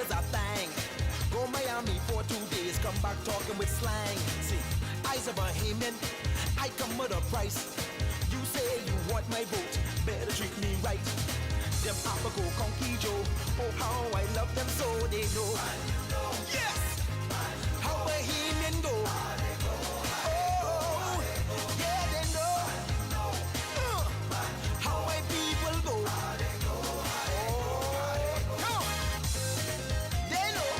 is a thing. Go Miami for 2 days, come back talking with slang. See, I's a Bahamian, I come with a price. You say you want my vote, better treat me right. Them Apago Conky Joe, oh how I love them so they know. Yes, how Bahamian go. Oh, yeah they know. How my people go. Oh, come on. They know.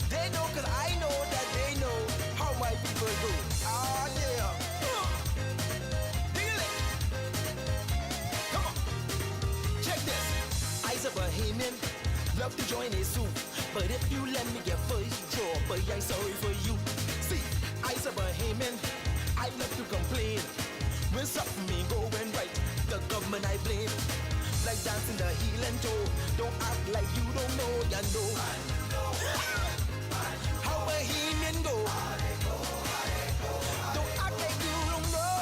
They know 'cause I know that they know how my people go. Ah yeah. Deal it. Come on. Check this. I's a Bahamian, love to join a zoo. But if you let me get first draw, but I'm sorry for you. See, I's a Bahamian, I love to complain. When something ain't going right, the government I blame. Like dancing the heel and toe. Don't act like you don't know, you know. How Bahamian go. Don't act like you don't know.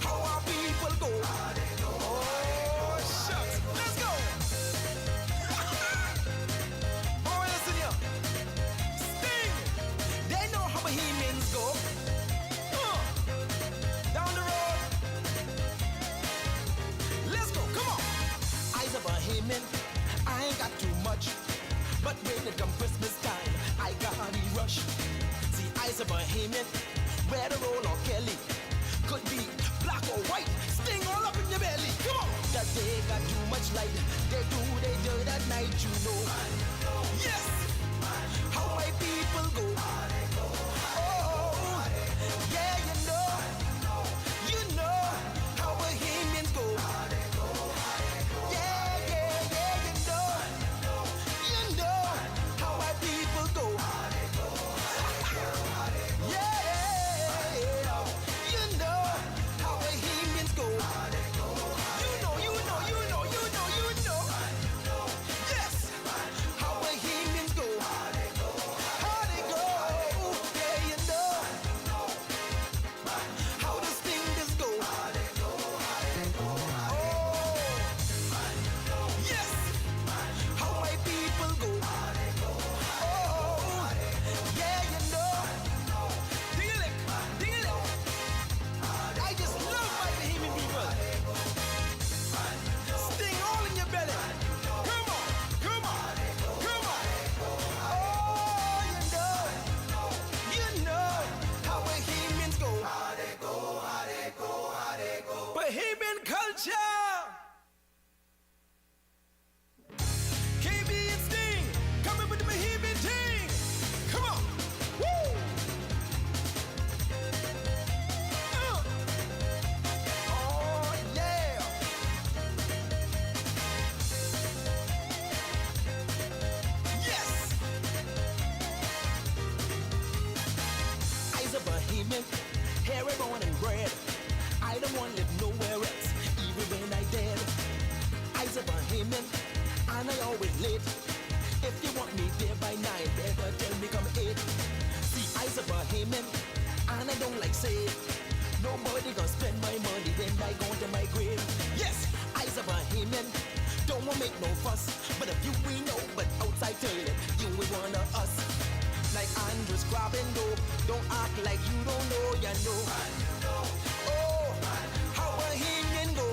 How our people go. Oh, shucks. Let's go. Boy, listen here. Sting. They know how Bahamians go. Down the road. Let's go. Come on. I's a Bahamian. I ain't got too much. But when it come Christmas time, I got a rush. See, I's a Bahamian. Where the roll or Kelly. Could be black or white. Sting all up in your belly. Come on. That they got too much light. They do that night, you know. Yes. How my people go. Oh, yeah, you know. You know how Bahamians go. Yeah, yeah, yeah, you know. You know how my people go. Yeah, you know how Bahamians go. You know. Yes, how Bahamians go. How they go. Yeah, you know how the stingers go. Oh, yes, how my people go. Oh, yeah, you know. Deal it. I just love my Bahamian people. Sting all in your belly. Come on. Oh, you know how Bahamians go. Bahamian culture. KB and Sting coming with the Bahamian thing. Come on. Woo. Oh yeah. Yes. I's a Bahamian, hairy born and bred. I don't want to live nowhere else, even when I dead. I's a Bahamian, and I always late. If you want me there by 9, better tell me come 8. See, I's a Bahamian, and I don't like say it. Nobody gonna spend my money when I go to my grave. Yes, I's a Bahamian, don't wanna make no fuss. But if you we know, but outside tell it, you we one of us. Like Andrews grabbing dough, don't act like you don't know, you know. Oh, how Bahamian go.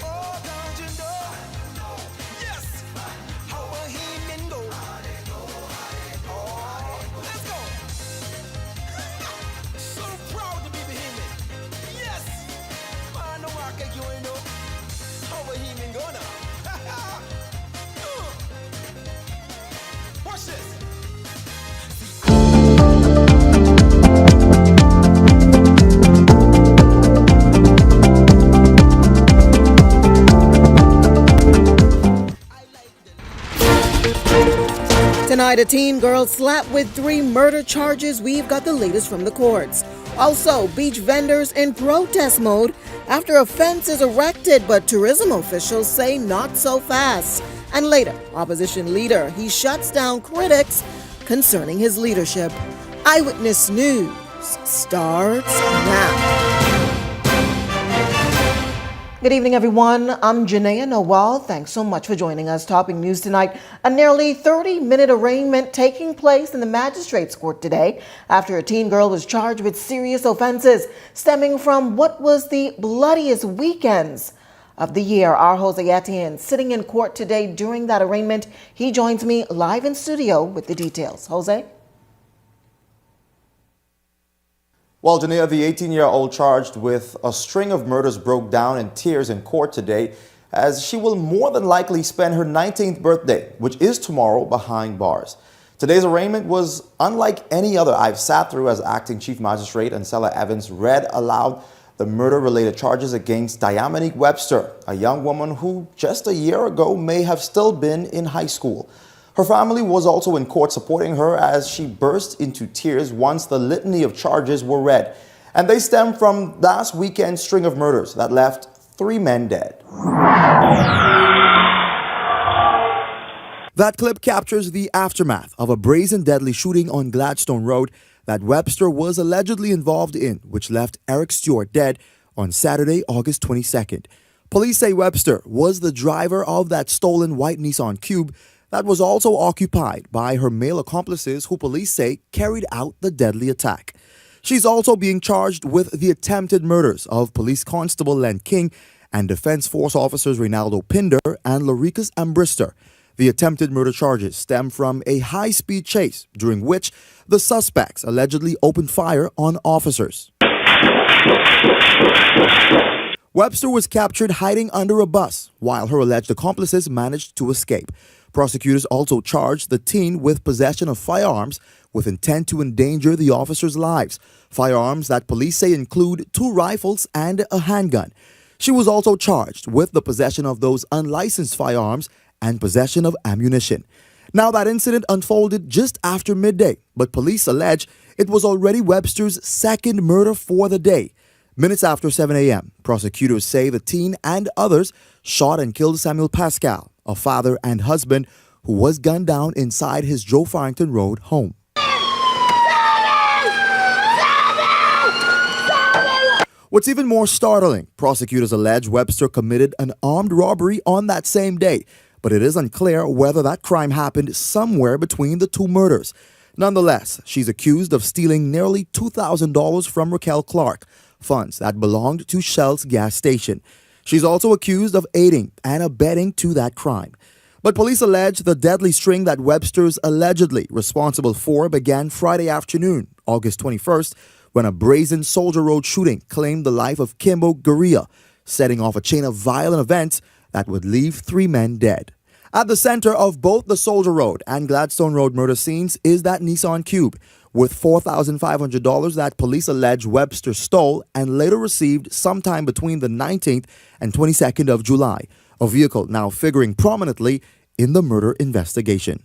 Oh, don't you know? Yes, how Bahamian go. Oh, let's go. So proud to be Bahamian. Yes, man, no work like you ain't know. How Bahamian go now? Watch this. Tonight, a teen girl slapped with 3 murder charges. We've got the latest from the courts. Also, beach vendors in protest mode after a fence is erected, but tourism officials say not so fast. And later, opposition leader, he shuts down critics concerning his leadership. Eyewitness News starts now. Good evening, everyone. I'm Janaea Noel. Thanks so much for joining us. Topping news tonight, a nearly 30-minute arraignment taking place in the magistrate's court today after a teen girl was charged with serious offenses stemming from what was the bloodiest weekends of the year. Our Jose Etienne sitting in court today during that arraignment. He joins me live in studio with the details. Jose? Well, Janaea, the 18-year-old charged with a string of murders broke down in tears in court today as she will more than likely spend her 19th birthday, which is tomorrow, behind bars. Today's arraignment was unlike any other I've sat through as acting chief magistrate, and Ansela Evans read aloud the murder-related charges against Diamonique Webster, a young woman who just a year ago may have still been in high school. Her family was also in court supporting her as she burst into tears once the litany of charges were read. And they stem from last weekend's string of murders that left 3 men dead. That clip captures the aftermath of a brazen deadly shooting on Gladstone Road that Webster was allegedly involved in, which left Eric Stewart dead on Saturday, August 22nd. Police say Webster was the driver of that stolen white Nissan Cube that was also occupied by her male accomplices who police say carried out the deadly attack. She's also being charged with the attempted murders of Police Constable Len King and Defense Force officers Reynaldo Pinder and Loricus Ambrister. The attempted murder charges stem from a high-speed chase during which the suspects allegedly opened fire on officers. Webster was captured hiding under a bus while her alleged accomplices managed to escape. Prosecutors also charged the teen with possession of firearms with intent to endanger the officers' lives. Firearms that police say include 2 rifles and a handgun. She was also charged with the possession of those unlicensed firearms and possession of ammunition. Now, that incident unfolded just after midday, but police allege it was already Webster's second murder for the day. Minutes after 7 a.m., prosecutors say the teen and others shot and killed Samuel Pascal, a father and husband who was gunned down inside his Joe Farrington Road home. What's even more startling, prosecutors allege Webster committed an armed robbery on that same day, but it is unclear whether that crime happened somewhere between the 2 murders. Nonetheless, she's accused of stealing nearly $2,000 from Raquel Clark, funds that belonged to Shell's gas station. She's also accused of aiding and abetting to that crime. But police allege the deadly string that Webster's allegedly responsible for began Friday afternoon, August 21st, when a brazen Soldier Road shooting claimed the life of Kimbo Guerrilla, setting off a chain of violent events that would leave 3 men dead. At the center of both the Soldier Road and Gladstone Road murder scenes is that Nissan Cube, with $4,500 that police allege Webster stole and later received sometime between the 19th and 22nd of July, a vehicle now figuring prominently in the murder investigation.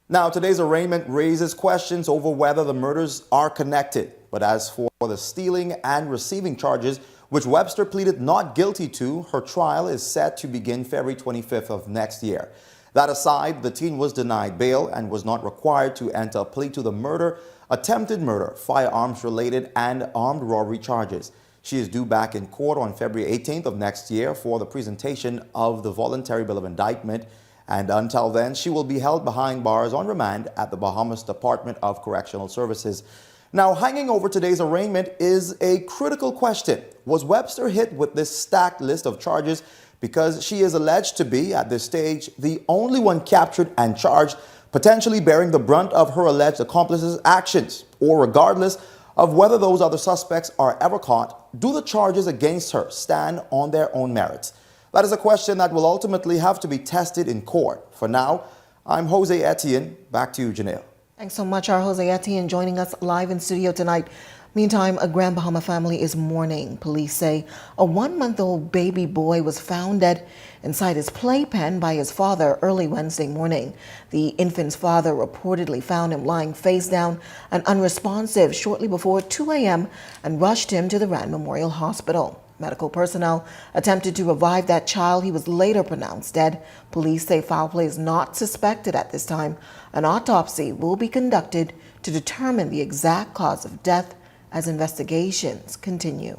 Now, today's arraignment raises questions over whether the murders are connected. But as for the stealing and receiving charges, which Webster pleaded not guilty to, her trial is set to begin February 25th of next year. That aside, the teen was denied bail and was not required to enter a plea to the murder, attempted murder, firearms-related, and armed robbery charges. She is due back in court on February 18th of next year for the presentation of the voluntary bill of indictment, and until then, she will be held behind bars on remand at the Bahamas Department of Correctional Services. Now, hanging over today's arraignment is a critical question. Was Webster hit with this stacked list of charges because she is alleged to be, at this stage, the only one captured and charged, potentially bearing the brunt of her alleged accomplices' actions? Or regardless of whether those other suspects are ever caught, do the charges against her stand on their own merits? That is a question that will ultimately have to be tested in court. For now, I'm Jose Etienne. Back to you, Janelle. Thanks so much, our Jose Etienne, joining us live in studio tonight. Meantime, a Grand Bahama family is mourning. Police say a 1-month-old baby boy was found dead inside his playpen by his father early Wednesday morning. The infant's father reportedly found him lying face down and unresponsive shortly before 2 a.m. and rushed him to the Rand Memorial Hospital. Medical personnel attempted to revive that child. He was later pronounced dead. Police say foul play is not suspected at this time. An autopsy will be conducted to determine the exact cause of death as investigations continue.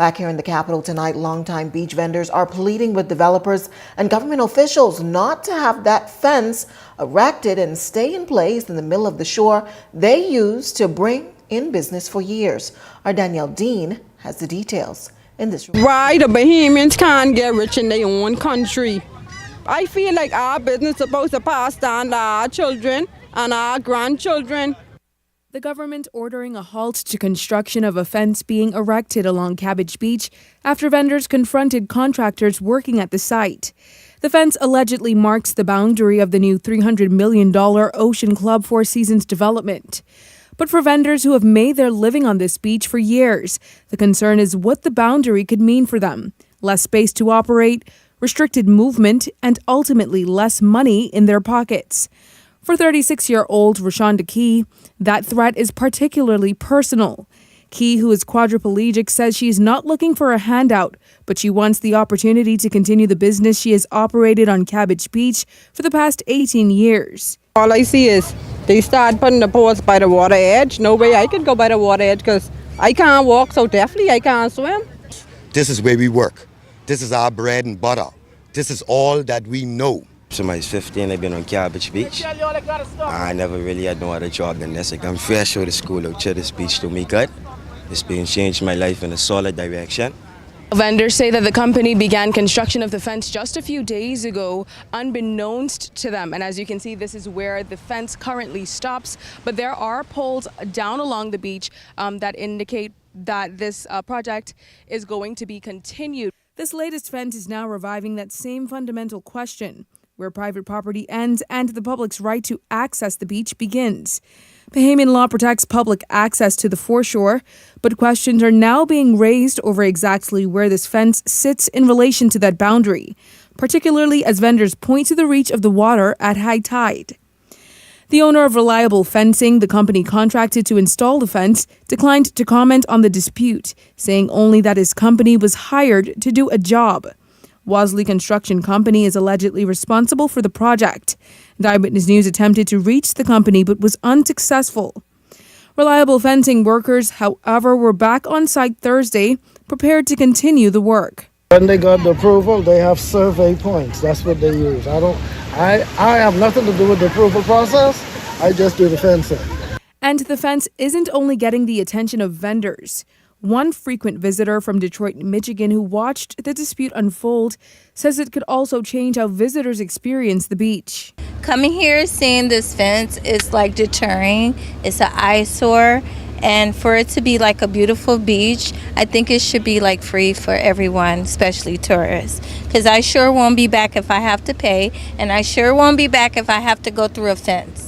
Back here in the capital tonight, longtime beach vendors are pleading with developers and government officials not to have that fence erected and stay in place in the middle of the shore they used to bring in business for years. Our Danielle Dean has the details in this report. Why the Bahamians can't get rich in their own country? I feel like our business is supposed to pass down to our children and our grandchildren. The government ordering a halt to construction of a fence being erected along Cabbage Beach after vendors confronted contractors working at the site. The fence allegedly marks the boundary of the new $300 million Ocean Club Four Seasons development. But for vendors who have made their living on this beach for years, the concern is what the boundary could mean for them. Less space to operate, restricted movement, and ultimately less money in their pockets. For 36-year-old Rashonda Key, that threat is particularly personal. Key, who is quadriplegic, says she's not looking for a handout, but she wants the opportunity to continue the business she has operated on Cabbage Beach for the past 18 years. All I see is they start putting the posts by the water edge. No way I could go by the water edge because I can't walk, so definitely I can't swim. This is where we work. This is our bread and butter. This is all that we know. Somebody's 15, I've been on Cabbage Beach. I never really had no other job than this. I come fresh out of school out to this beach to me good. It's been changed my life in a solid direction. Vendors say that the company began construction of the fence just a few days ago, unbeknownst to them. And as you can see, this is where the fence currently stops. But there are poles down along the beach that indicate that this project is going to be continued. This latest fence is now reviving that same fundamental question, where private property ends and the public's right to access the beach begins. Bahamian law protects public access to the foreshore, but questions are now being raised over exactly where this fence sits in relation to that boundary, particularly as vendors point to the reach of the water at high tide. The owner of Reliable Fencing, the company contracted to install the fence, declined to comment on the dispute, saying only that his company was hired to do a job. Wasley Construction Company is allegedly responsible for the project. The Eyewitness News attempted to reach the company but was unsuccessful. Reliable Fencing workers, however, were back on site Thursday, prepared to continue the work. When they got the approval, they have survey points. That's what they use. I have nothing to do with the approval process. I just do the fencing. And the fence isn't only getting the attention of vendors. One frequent visitor from Detroit, Michigan, who watched the dispute unfold, says it could also change how visitors experience the beach. Coming here, seeing this fence is like deterring. It's an eyesore. And for it to be like a beautiful beach, I think it should be like free for everyone, especially tourists. Because I sure won't be back if I have to pay, and I sure won't be back if I have to go through a fence.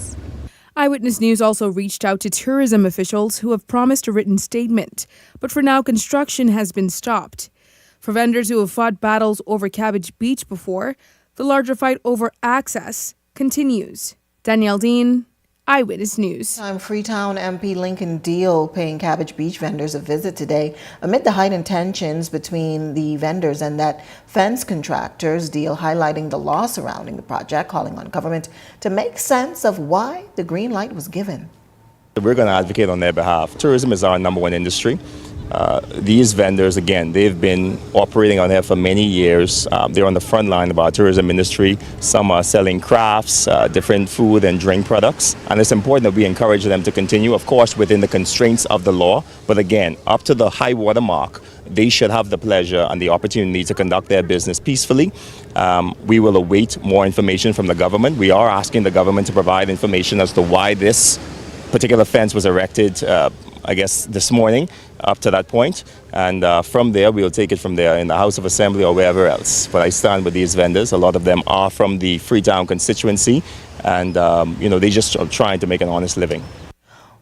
Eyewitness News also reached out to tourism officials who have promised a written statement, but for now construction has been stopped. For vendors who have fought battles over Cabbage Beach before, the larger fight over access continues. Danielle Dean, Eyewitness News. Freetown MP Lincoln Deal paying Cabbage Beach vendors a visit today amid the heightened tensions between the vendors and that fence contractors. Deal highlighting the law surrounding the project, calling on government to make sense of why the green light was given. We're going to advocate on their behalf. Tourism is our number one industry. These vendors, again, they've been operating on here for many years. They're on the front line of our tourism industry. Some are selling crafts, different food and drink products. And it's important that we encourage them to continue, of course, within the constraints of the law. But again, up to the high water mark, they should have the pleasure and the opportunity to conduct their business peacefully. We will await more information from the government. We are asking the government to provide information as to why this particular fence was erected, I guess, this morning up to that point. And from there, we'll take it from there in the House of Assembly or wherever else. But I stand with these vendors. A lot of them are from the Freetown constituency. And, they just are trying to make an honest living.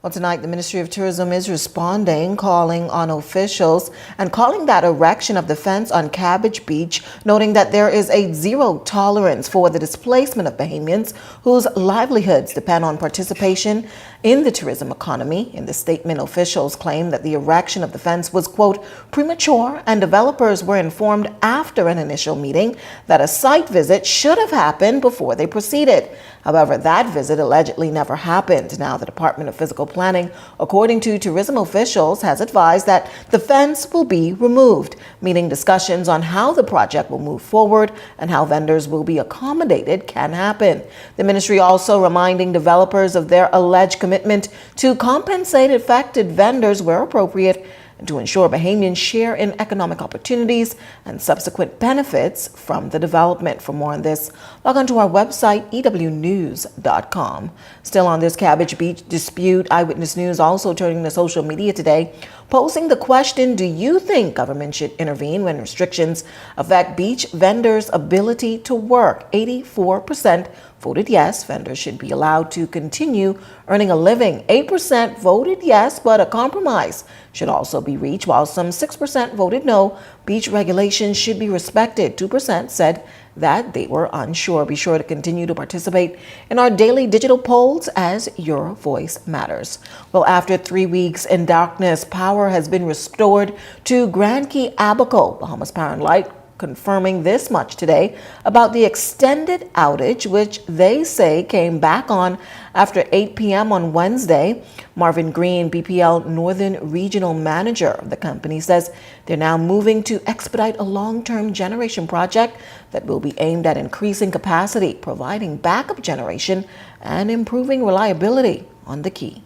Well, tonight, the Ministry of Tourism is responding, calling on officials and calling that erection of the fence on Cabbage Beach, noting that there is a zero tolerance for the displacement of Bahamians whose livelihoods depend on participation in the tourism economy. In the statement, officials claim that the erection of the fence was, quote, premature, and developers were informed after an initial meeting that a site visit should have happened before they proceeded. However, that visit allegedly never happened. Now, the Department of Physical Planning, according to tourism officials, has advised that the fence will be removed, meaning discussions on how the project will move forward and how vendors will be accommodated can happen. The ministry also reminding developers of their alleged commitment to compensate affected vendors where appropriate and to ensure Bahamians share in economic opportunities and subsequent benefits from the development. For more on this, log on to our website, ewnews.com. Still on this Cabbage Beach dispute, Eyewitness News also turning to social media today, posing the question, do you think government should intervene when restrictions affect beach vendors' ability to work? 84% voted yes, vendors should be allowed to continue earning a living. 8% voted yes, but a compromise should also be reached, while some 6% voted no. Beach regulations should be respected. 2% said that they were unsure. Be sure to continue to participate in our daily digital polls as your voice matters. Well, after 3 weeks in darkness, power has been restored to Grand Key Abaco. Bahamas Power and Light confirming this much today about the extended outage, which they say came back on after 8 p.m. on Wednesday. Marvin Green, BPL Northern Regional Manager of the company, says they're now moving to expedite a long-term generation project that will be aimed at increasing capacity, providing backup generation, and improving reliability on the key.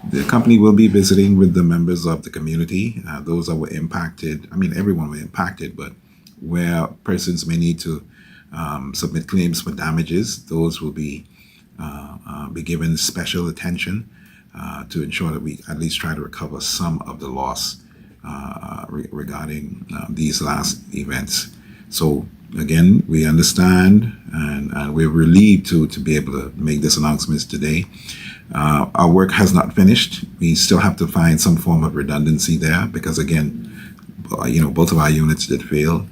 The company will be visiting with the members of the community, those that were impacted. I mean, everyone was impacted, but where persons may need to submit claims for damages, those will be given special attention to ensure that we at least try to recover some of the loss regarding these last events. So again, we understand and we're relieved to be able to make this announcement today. Our work has not finished. We still have to find some form of redundancy there because, again, both of our units did fail.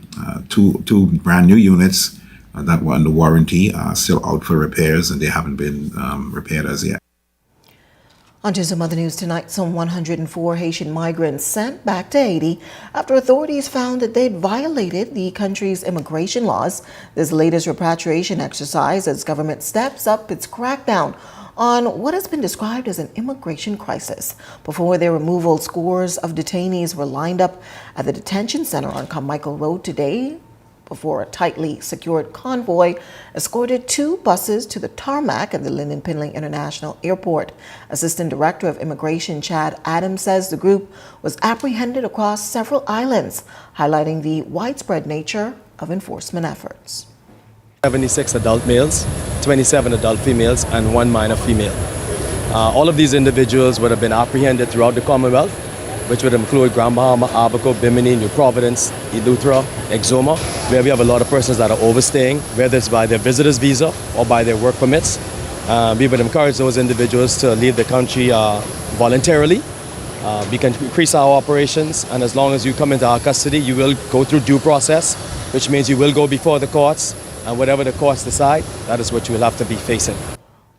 Two brand new units that were under warranty are still out for repairs, and they haven't been repaired as yet. On to some other news tonight. Some 104 Haitian migrants sent back to Haiti after authorities found that they'd violated the country's immigration laws. This latest repatriation exercise as government steps up its crackdown on what has been described as an immigration crisis. Before their removal, scores of detainees were lined up at the detention center on Carmichael Road today before a tightly secured convoy escorted 2 buses to the tarmac at the Lynden Pinley International Airport. Assistant Director of Immigration Chad Adams says the group was apprehended across several islands, highlighting the widespread nature of enforcement efforts. 76 adult males, 27 adult females, and 1 minor female. All of these individuals would have been apprehended throughout the Commonwealth, which would include Grand Bahama, Abaco, Bimini, New Providence, Eleuthera, Exuma, where we have a lot of persons that are overstaying, whether it's by their visitor's visa or by their work permits. We would encourage those individuals to leave the country voluntarily. We can increase our operations, and as long as you come into our custody, you will go through due process, which means you will go before the courts, and whatever the courts decide, that is what you will have to be facing.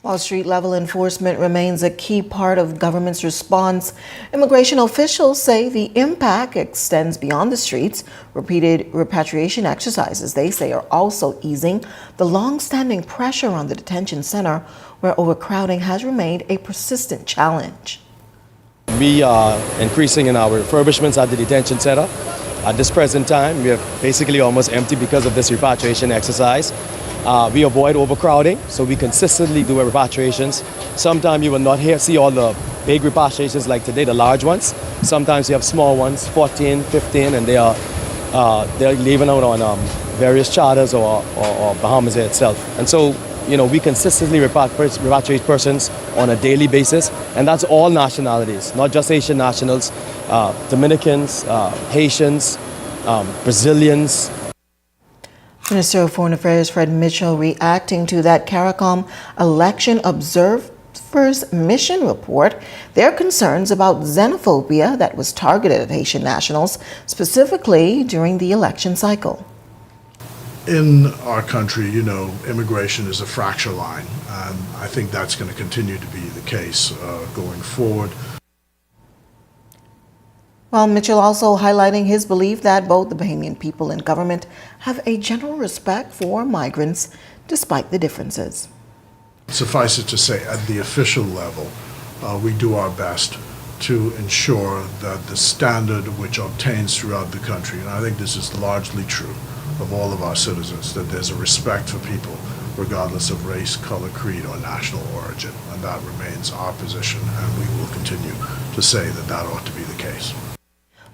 While street-level enforcement remains a key part of government's response, immigration officials say the impact extends beyond the streets. Repeated repatriation exercises, they say, are also easing the long-standing pressure on the detention center, where overcrowding has remained a persistent challenge. We are increasing in our refurbishments at the detention center. At this present time, we are basically almost empty because of this repatriation exercise. We avoid overcrowding, so we consistently do repatriations. Sometimes you will not see all the big repatriations like today, the large ones. Sometimes you have small ones, 14, 15, and they're leaving out on various charters or Bahamas Air itself. And so, we consistently repatriate persons on a daily basis, and that's all nationalities, not just Haitian nationals, Dominicans, Haitians, Brazilians. Minister of Foreign Affairs Fred Mitchell reacting to that CARICOM election observers mission report, their concerns about xenophobia that was targeted at Haitian nationals, specifically during the election cycle. In our country, immigration is a fracture line, and I think that's going to continue to be the case going forward. While Mitchell also highlighting his belief that both the Bahamian people and government have a general respect for migrants despite the differences. Suffice it to say, at the official level, we do our best to ensure that the standard which obtains throughout the country, and I think this is largely true of all of our citizens, that there's a respect for people regardless of race, color, creed, or national origin. And that remains our position, and we will continue to say that that ought to be the case.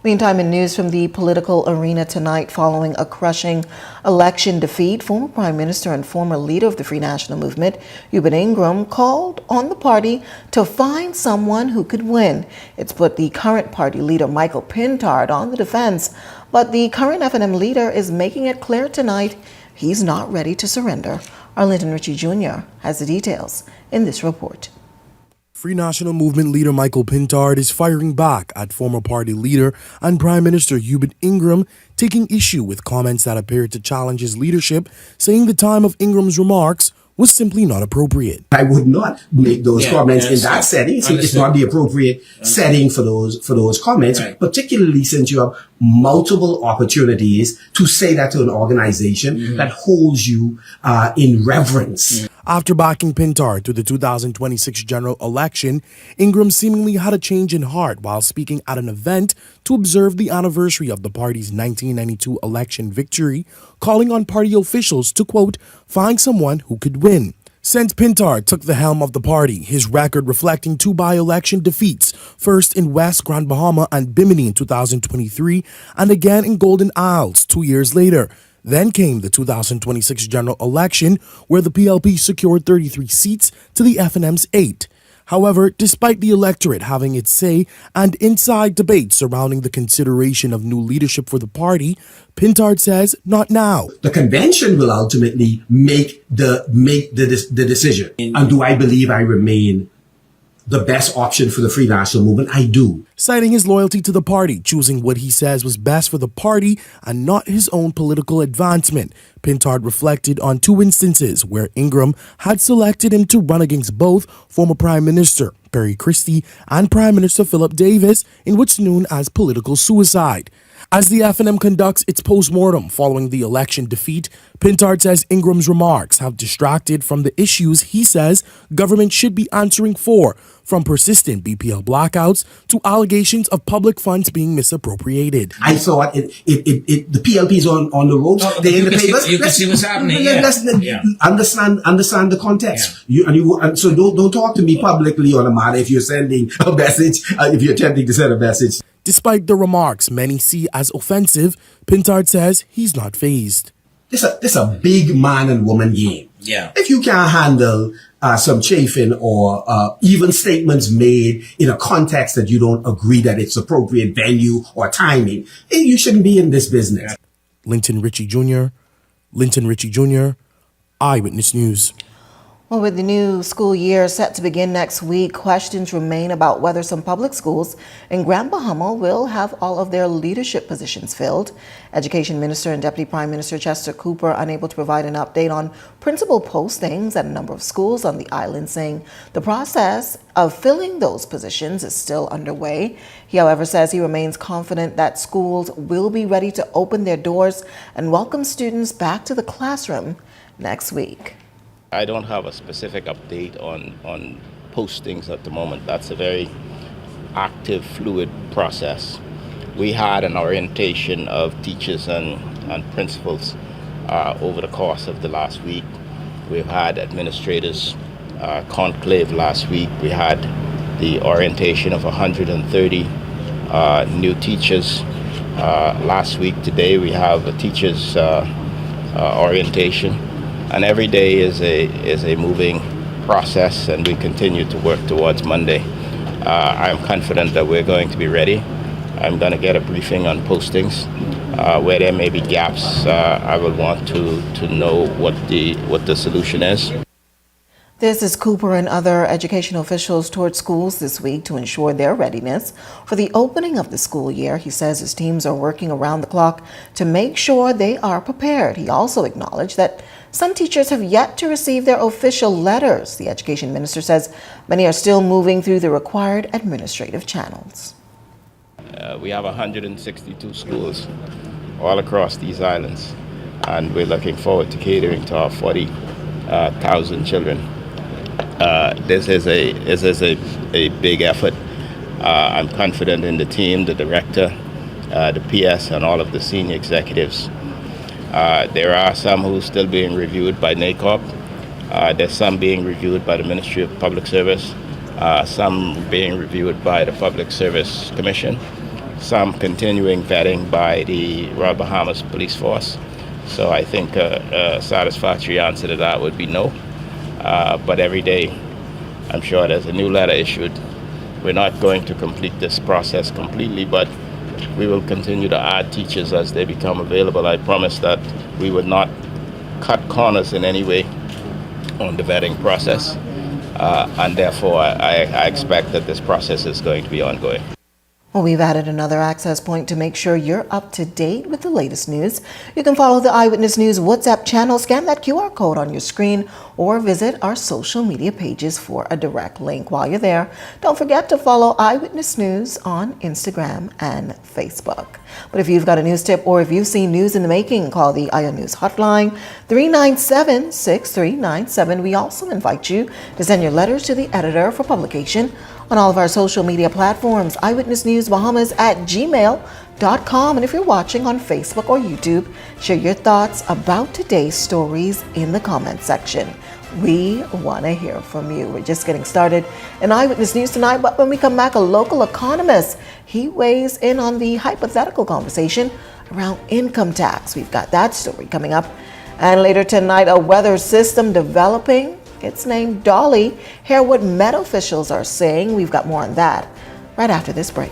Meantime, in news from the political arena tonight, following a crushing election defeat, former Prime Minister and former leader of the Free National Movement, Hubert Ingram, called on the party to find someone who could win. It's put the current party leader, Michael Pintard, on the defense. But the current FNM leader is making it clear tonight he's not ready to surrender. Arlington Ritchie Jr. has the details in this report. Free National Movement leader Michael Pintard is firing back at former party leader and Prime Minister Hubert Ingram, taking issue with comments that appeared to challenge his leadership, saying the time of Ingram's remarks was simply not appropriate. I would not make those comments in that setting. It's not the appropriate setting for those comments, particularly since you have multiple opportunities to say that to an organization that holds you in reverence. After backing Pintard to the 2026 general election, Ingram seemingly had a change in heart while speaking at an event to observe the anniversary of the party's 1992 election victory, calling on party officials to, quote, find someone who could win. Since Pintard took the helm of the party, his record reflecting 2 by-election defeats, first in West Grand Bahama and Bimini in 2023, and again in Golden Isles 2 years later. Then came the 2026 general election, where the PLP secured 33 seats to the FNM's 8. However, despite the electorate having its say and inside debates surrounding the consideration of new leadership for the party, Pintard says not now. The convention will ultimately make the decision. And do I believe I remain the best option for the Free National Movement? I do. Citing his loyalty to the party, choosing what he says was best for the party and not his own political advancement, Pintard reflected on 2 instances where Ingram had selected him to run against both former Prime Minister Perry Christie and Prime Minister Philip Davis in what's known as political suicide. As the FNM conducts its post-mortem following the election defeat, Pintard says Ingram's remarks have distracted from the issues he says government should be answering for, from persistent BPL blackouts to allegations of public funds being misappropriated. I thought the PLP's on the ropes. They're in the papers. You can see what's happening. Understand the context. So don't talk to me publicly on a matter if you're sending a message, if you're attempting to send a message. Despite the remarks many see as offensive, Pintard says he's not fazed. This a big man and woman game. Yeah. If you can't handle some chafing or even statements made in a context that you don't agree that it's appropriate venue or timing, you shouldn't be in this business. Linton Ritchie Jr., Eyewitness News. Well, with the new school year set to begin next week, questions remain about whether some public schools in Grand Bahama will have all of their leadership positions filled. Education Minister and Deputy Prime Minister Chester Cooper unable to provide an update on principal postings at a number of schools on the island, saying the process of filling those positions is still underway. He, however, says he remains confident that schools will be ready to open their doors and welcome students back to the classroom next week. I don't have a specific update on postings at the moment. That's a very active, fluid process. We had an orientation of teachers and principals over the course of the last week. We've had administrators conclave last week. We had the orientation of 130 new teachers last week. Today we have a teachers orientation. And every day is a moving process, and we continue to work towards Monday. I'm confident that we're going to be ready. I'm going to get a briefing on postings. Where there may be gaps, I will want to know what the solution is. This is Cooper and other education officials toured schools this week to ensure their readiness for the opening of the school year. He says his teams are working around the clock to make sure they are prepared. He also acknowledged that some teachers have yet to receive their official letters. The education minister says many are still moving through the required administrative channels. We have 162 schools all across these islands, and we're looking forward to catering to our 40,000 children. this is a big effort. I'm confident in the team, the director, the PS, and all of the senior executives. There are some who are still being reviewed by NACOP. There's some being reviewed by the Ministry of Public Service, some being reviewed by the Public Service Commission, some continuing vetting by the Royal Bahamas Police Force. So I think a satisfactory answer to that would be no. But every day, I'm sure there's a new letter issued. We're not going to complete this process completely, but we will continue to add teachers as they become available. I promise that we would not cut corners in any way on the vetting process, and therefore I expect that this process is going to be ongoing. Well, we've added another access point to make sure you're up to date with the latest news. You can follow the Eyewitness News WhatsApp channel, scan that QR code on your screen, or visit our social media pages for a direct link. While you're there, don't forget to follow Eyewitness News on Instagram and Facebook. But if you've got a news tip or if you've seen news in the making, call the Eye on News hotline 397-6397. We also invite you to send your letters to the editor for publication on all of our social media platforms, Eyewitness News Bahamas at gmail.com. And if you're watching on Facebook or YouTube, share your thoughts about today's stories in the comment section. We want to hear from you. We're just getting started in Eyewitness News tonight, but when we come back, a local economist, he weighs in on the hypothetical conversation around income tax. We've got that story coming up. And later tonight, a weather system developing. It's named Dolly. Hear what Met officials are saying. We've got more on that right after this break.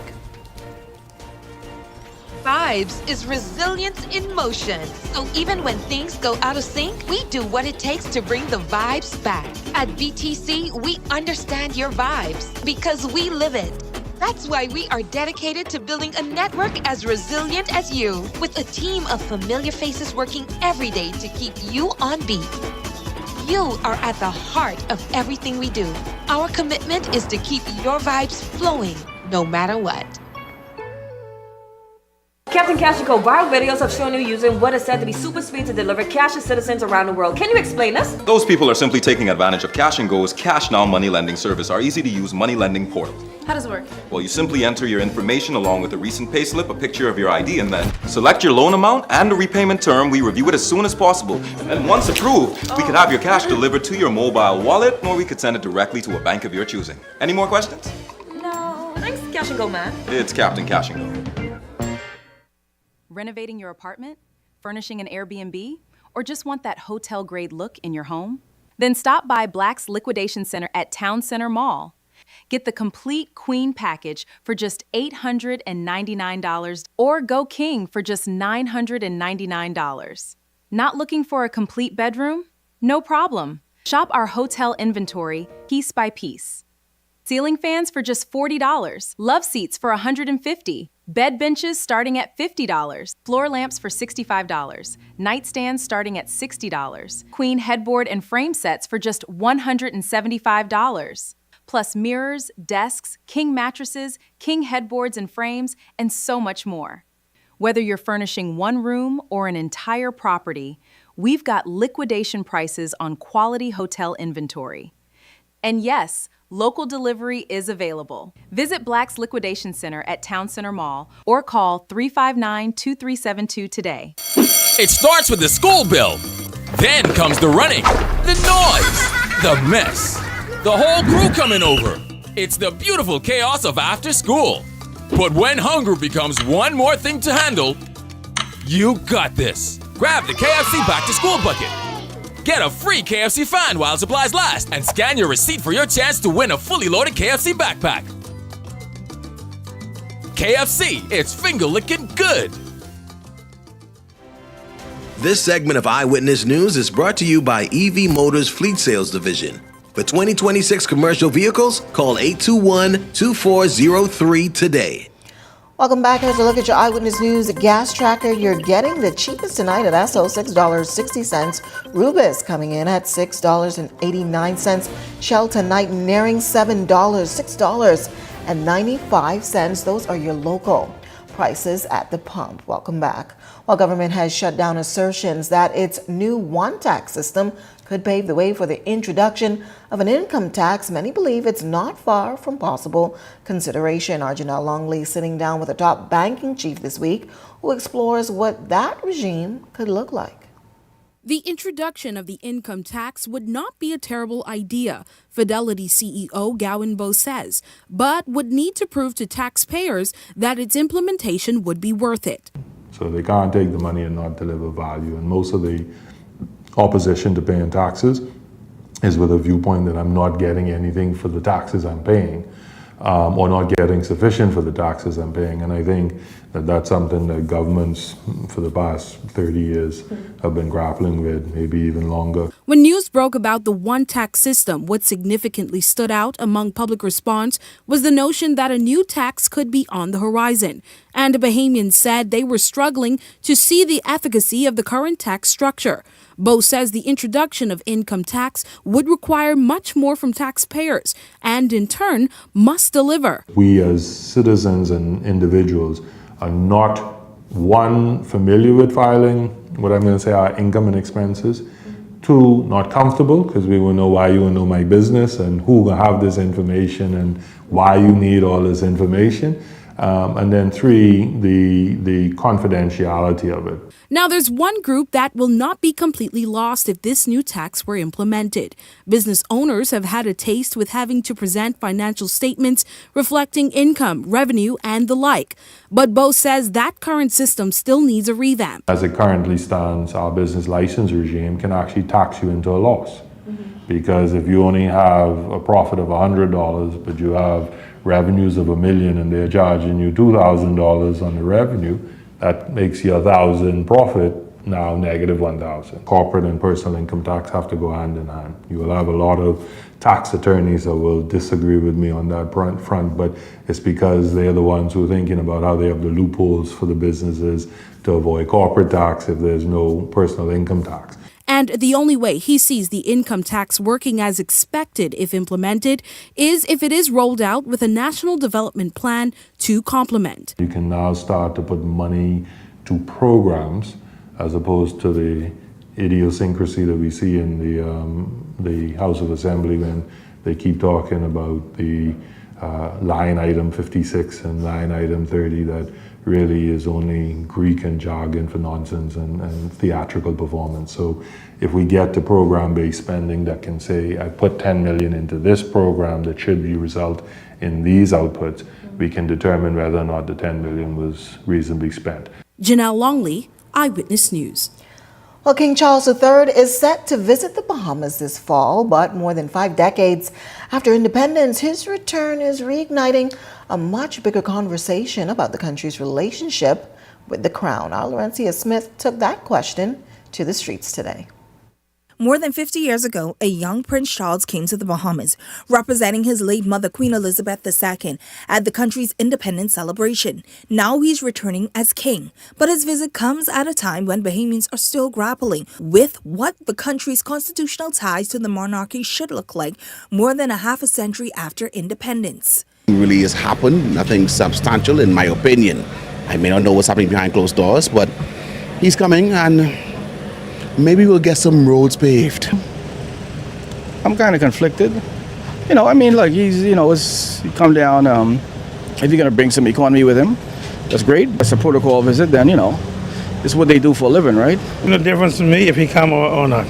Vibes is resilience in motion. So even when things go out of sync, we do what it takes to bring the vibes back. At BTC, we understand your vibes because we live it. That's why we are dedicated to building a network as resilient as you, with a team of familiar faces working every day to keep you on beat. You are at the heart of everything we do. Our commitment is to keep your vibes flowing, no matter what. Captain Cash & Co. viral videos have shown you using what is said to be super speed to deliver cash to citizens around the world. Can you explain this? Those people are simply taking advantage of Cash & Go's Cash Now money lending service, our easy-to-use money lending portal. How does it work? Well, you simply enter your information along with a recent payslip, a picture of your ID, and then select your loan amount and the repayment term. We review it as soon as possible. And then once approved, we could have your cash delivered to your mobile wallet, or we could send it directly to a bank of your choosing. Any more questions? No. Thanks, Cash & Go, man. It's Captain Cash & Go. Renovating your apartment? Furnishing an Airbnb? Or just want that hotel-grade look in your home? Then stop by Black's Liquidation Center at Town Center Mall. Get the complete Queen package for just $899 or go King for just $999. Not looking for a complete bedroom? No problem. Shop our hotel inventory piece by piece. Ceiling fans for just $40. Love seats for $150. Bed benches starting at $50. Floor lamps for $65. Nightstands starting at $60. Queen headboard and frame sets for just $175. Plus mirrors, desks, king mattresses, king headboards and frames, and so much more. Whether you're furnishing one room or an entire property, we've got liquidation prices on quality hotel inventory. And yes, local delivery is available. Visit Black's Liquidation Center at Town Center Mall or call 359-2372 today. It starts with the school bell. Then comes the running, the noise, the mess, the whole crew coming over. It's the beautiful chaos of after school. But when hunger becomes one more thing to handle, you got this. Grab the KFC Back to School bucket. Get a free KFC fan while supplies last and scan your receipt for your chance to win a fully loaded KFC backpack. KFC, it's finger-licking good. This segment of Eyewitness News is brought to you by EV Motors Fleet Sales Division. For 2026 commercial vehicles, call 821-2403 today. Welcome back. Here's a look at your Eyewitness News gas tracker. You're getting the cheapest tonight at Esso, $6.60. Rubis coming in at $6.89. Shell tonight nearing $7, $6.95. Those are your local prices at the pump. Welcome back. While government has shut down assertions that its new one tax system could pave the way for the introduction of an income tax. Many believe it's not far from possible consideration. Our Janelle Longley sitting down with a top banking chief this week who explores what that regime could look like. The introduction of the income tax would not be a terrible idea, Fidelity CEO Gowan Bo says, but would need to prove to taxpayers that its implementation would be worth it. So they can't take the money and not deliver value. And most of the opposition to paying taxes is with a viewpoint that I'm not getting anything for the taxes I'm paying, or not getting sufficient for the taxes I'm paying. And I think that that's something that governments for the past 30 years have been grappling with, maybe even longer. When news broke about the one-tax system, what significantly stood out among public response was the notion that a new tax could be on the horizon. And Bahamians said they were struggling to see the efficacy of the current tax structure. Bo says the introduction of income tax would require much more from taxpayers and, in turn, must deliver. We as citizens and individuals are not, one, familiar with filing, what I'm going to say, our income and expenses. Two, not comfortable, because we will know why you will know my business and who will have this information and why you need all this information. And then three, the confidentiality of it. Now, there's one group that will not be completely lost if this new tax were implemented. Business owners have had a taste with having to present financial statements reflecting income, revenue, and the like. But Bo says that current system still needs a revamp. As it currently stands, our business license regime can actually tax you into a loss. Because if you only have a profit of $100, but you have revenues of $1 million and they're charging you $2,000 on the revenue, that makes you $1,000 profit, now negative $1,000. Corporate and personal income tax have to go hand in hand. You will have a lot of tax attorneys that will disagree with me on that front, but it's because they're the ones who are thinking about how they have the loopholes for the businesses to avoid corporate tax if there's no personal income tax. And the only way he sees the income tax working as expected if implemented is if it is rolled out with a national development plan to complement. You can now start to put money to programs as opposed to the idiosyncrasy that we see in the House of Assembly when they keep talking about the line item 56 and line item 30 that really is only Greek and jargon for nonsense and theatrical performance. So if we get to program-based spending that can say, I put 10 million into this program that should result in these outputs, we can determine whether or not the 10 million was reasonably spent. Janelle Longley, Eyewitness News. Well, King Charles III is set to visit the Bahamas this fall, but more than 5 decades after independence, his return is reigniting a much bigger conversation about the country's relationship with the Crown. Our Laurencia Smith took that question to the streets today. More than 50 years ago, a young Prince Charles came to the Bahamas, representing his late mother, Queen Elizabeth II, at the country's independence celebration. Now he's returning as king, but his visit comes at a time when Bahamians are still grappling with what the country's constitutional ties to the monarchy should look like more than a half a century after independence. Really has happened, nothing substantial in my opinion. I may not know what's happening behind closed doors, but he's coming and maybe we'll get some roads paved. I'm kind of conflicted. Look, he's come down. If you're going to bring some economy with him, that's great. It's a protocol visit, then, this is what they do for a living, right? No difference to me if he come or not.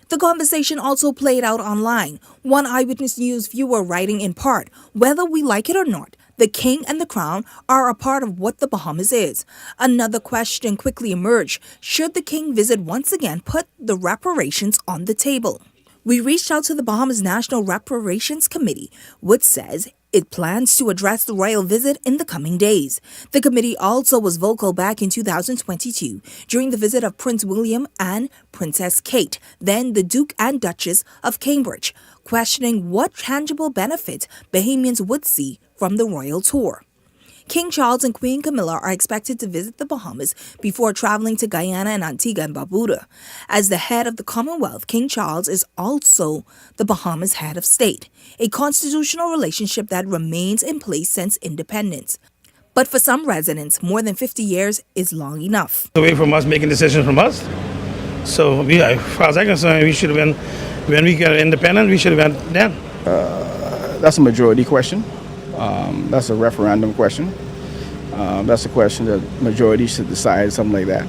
The conversation also played out online. One Eyewitness News viewer writing in part, whether we like it or not, the king and the crown are a part of what the Bahamas is. Another question quickly emerged. Should the king visit once again put the reparations on the table? We reached out to the Bahamas National Reparations Committee, which says it plans to address the royal visit in the coming days. The committee also was vocal back in 2022 during the visit of Prince William and Princess Kate, then the Duke and Duchess of Cambridge, questioning what tangible benefits Bahamians would see from the royal tour. King Charles and Queen Camilla are expected to visit the Bahamas before traveling to Guyana and Antigua and Barbuda. As the head of the Commonwealth, King Charles is also the Bahamas head of state, a constitutional relationship that remains in place since independence. But for some residents, more than 50 years is long enough. Away from us making decisions from us. So as far as I'm concerned, we should have been, when we got independent, we should have been then. That's a majority question. That's a referendum question. That's a question that majority should decide, something like that.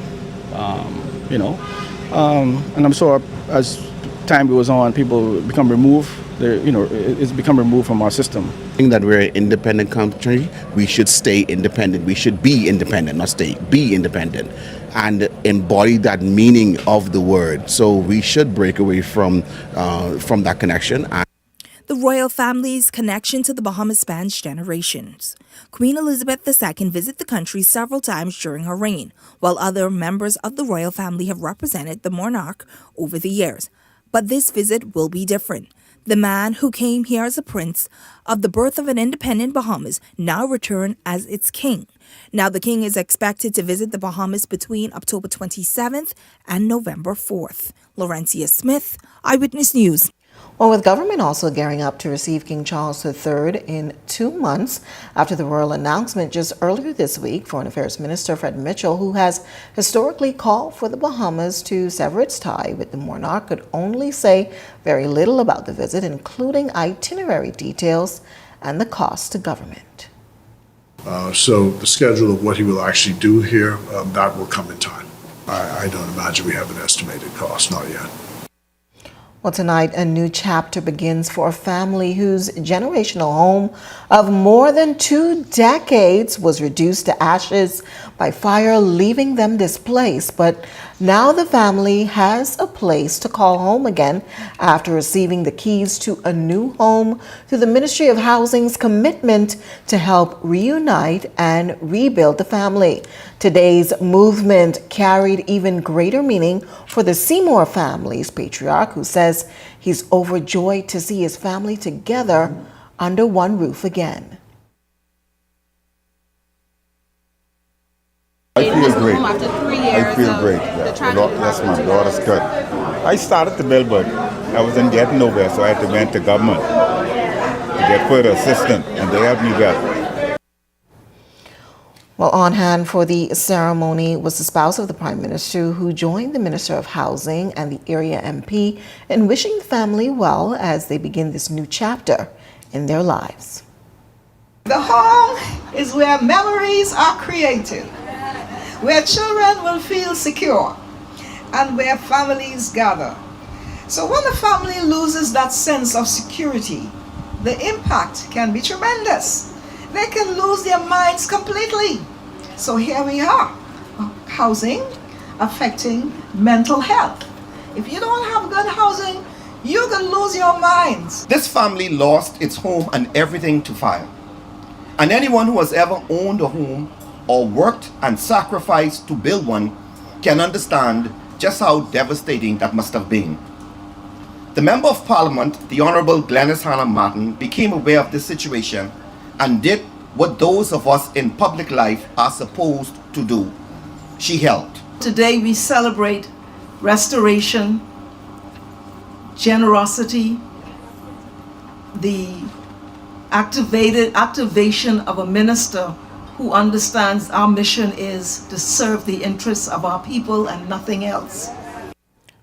And I'm sure as time goes on, people become removed. It's become removed from our system. Being that we're an independent country, we should stay independent. We should be independent, not stay, be independent, and embody that meaning of the word. So we should break away from that connection. The royal family's connection to the Bahamas spans generations. Queen Elizabeth II visited the country several times during her reign, while other members of the royal family have represented the monarch over the years. But this visit will be different. The man who came here as a prince of the birth of an independent Bahamas now returned as its king. Now the king is expected to visit the Bahamas between October 27th and November 4th. Laurencia Smith, Eyewitness News. Well, with government also gearing up to receive King Charles III in 2 months after the royal announcement just earlier this week, Foreign Affairs Minister Fred Mitchell, who has historically called for the Bahamas to sever its tie with the monarch, could only say very little about the visit, including itinerary details and the cost to government. So the schedule of what he will actually do here, that will come in time. I don't imagine we have an estimated cost, not yet. Well, tonight, a new chapter begins for a family whose generational home of more than 2 decades was reduced to ashes by fire, leaving them displaced. But now the family has a place to call home again after receiving the keys to a new home through the Ministry of Housing's commitment to help reunite and rebuild the family. Today's movement carried even greater meaning for the Seymour family's patriarch, who says he's overjoyed to see his family together under one roof again. I feel great. I feel great. Yes, my daughter's good. I started the bill, but I wasn't getting nowhere, so I had to went to government to get further assistance, and they helped me well. Well, on hand for the ceremony was the spouse of the Prime Minister, who joined the Minister of Housing and the area MP in wishing the family well as they begin this new chapter in their lives. The home is where memories are created, where children will feel secure, and where families gather. So when a family loses that sense of security, the impact can be tremendous. They can lose their minds completely. So here we are, housing affecting mental health. If you don't have good housing, you can lose your minds. This family lost its home and everything to fire. And anyone who has ever owned a home or worked and sacrificed to build one can understand just how devastating that must have been. The Member of Parliament, the Honourable Glenys Hannah Martin, became aware of this situation and did what those of us in public life are supposed to do. She helped. Today we celebrate restoration, generosity, the activation of a minister who understands our mission is to serve the interests of our people and nothing else.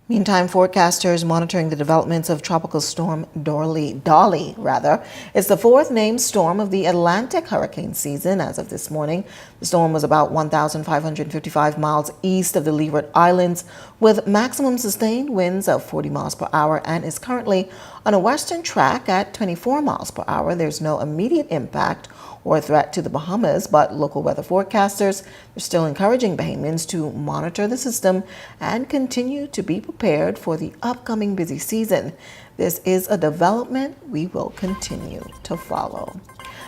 Meantime, forecasters monitoring the developments of Tropical Storm Dolly, is the 4th named storm of the Atlantic hurricane season. As of this morning, the storm was about 1,555 miles east of the Leeward Islands, with maximum sustained winds of 40 miles per hour, and is currently on a western track at 24 miles per hour. There's no immediate impact or threat to the Bahamas, but local weather forecasters are still encouraging Bahamians to monitor the system and continue to be prepared for the upcoming busy season. This is a development we will continue to follow.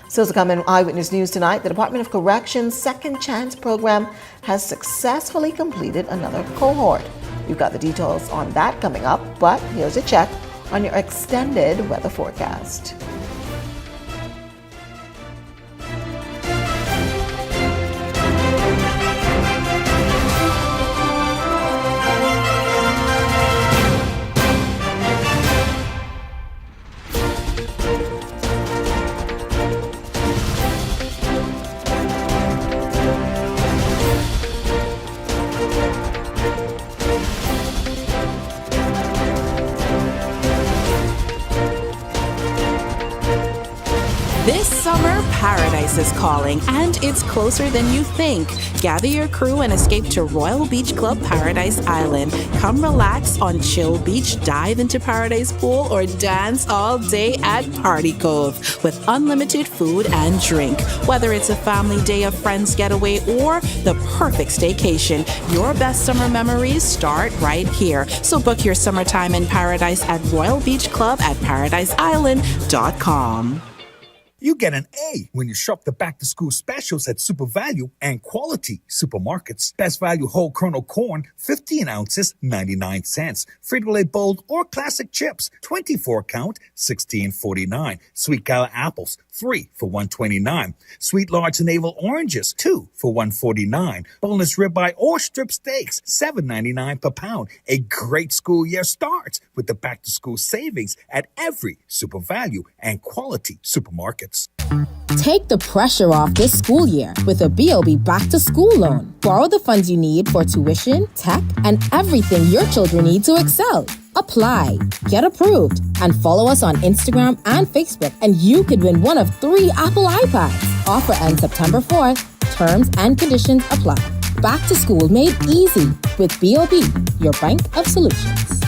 Still to come in Eyewitness News tonight, the Department of Corrections Second Chance program has successfully completed another cohort. We've got the details on that coming up, but here's a check on your extended weather forecast. is calling, and it's closer than you think. Gather your crew and escape to Royal Beach Club Paradise Island. Come relax on Chill Beach, dive into Paradise Pool, or dance all day at Party Cove with unlimited food and drink. Whether it's a family day, a friend's getaway, or the perfect staycation, your best summer memories start right here. So book your summertime in paradise at Royal Beach Club at ParadiseIsland.com. You get an A when you shop the back-to-school specials at Super Value and Quality Supermarkets. Best Value Whole Kernel Corn, 15 ounces, 99 cents. Frito-Lay Bold or Classic Chips, 24 count, $16.49. Sweet Gala Apples, 3 for $1.29. Sweet Large Navel Oranges, 2 for $1.49. Boneless Ribeye or Strip Steaks, $7.99 per pound. A great school year starts with the back-to-school savings at every Super Value and Quality Supermarkets. Take the pressure off this school year with a BOB Back to School loan. Borrow the funds you need for tuition, tech, and everything your children need to excel. Apply, get approved, and follow us on Instagram and Facebook, and you could win one of 3 Apple iPads. Offer ends September 4th. Terms and conditions apply. Back to school made easy with BOB, your bank of solutions.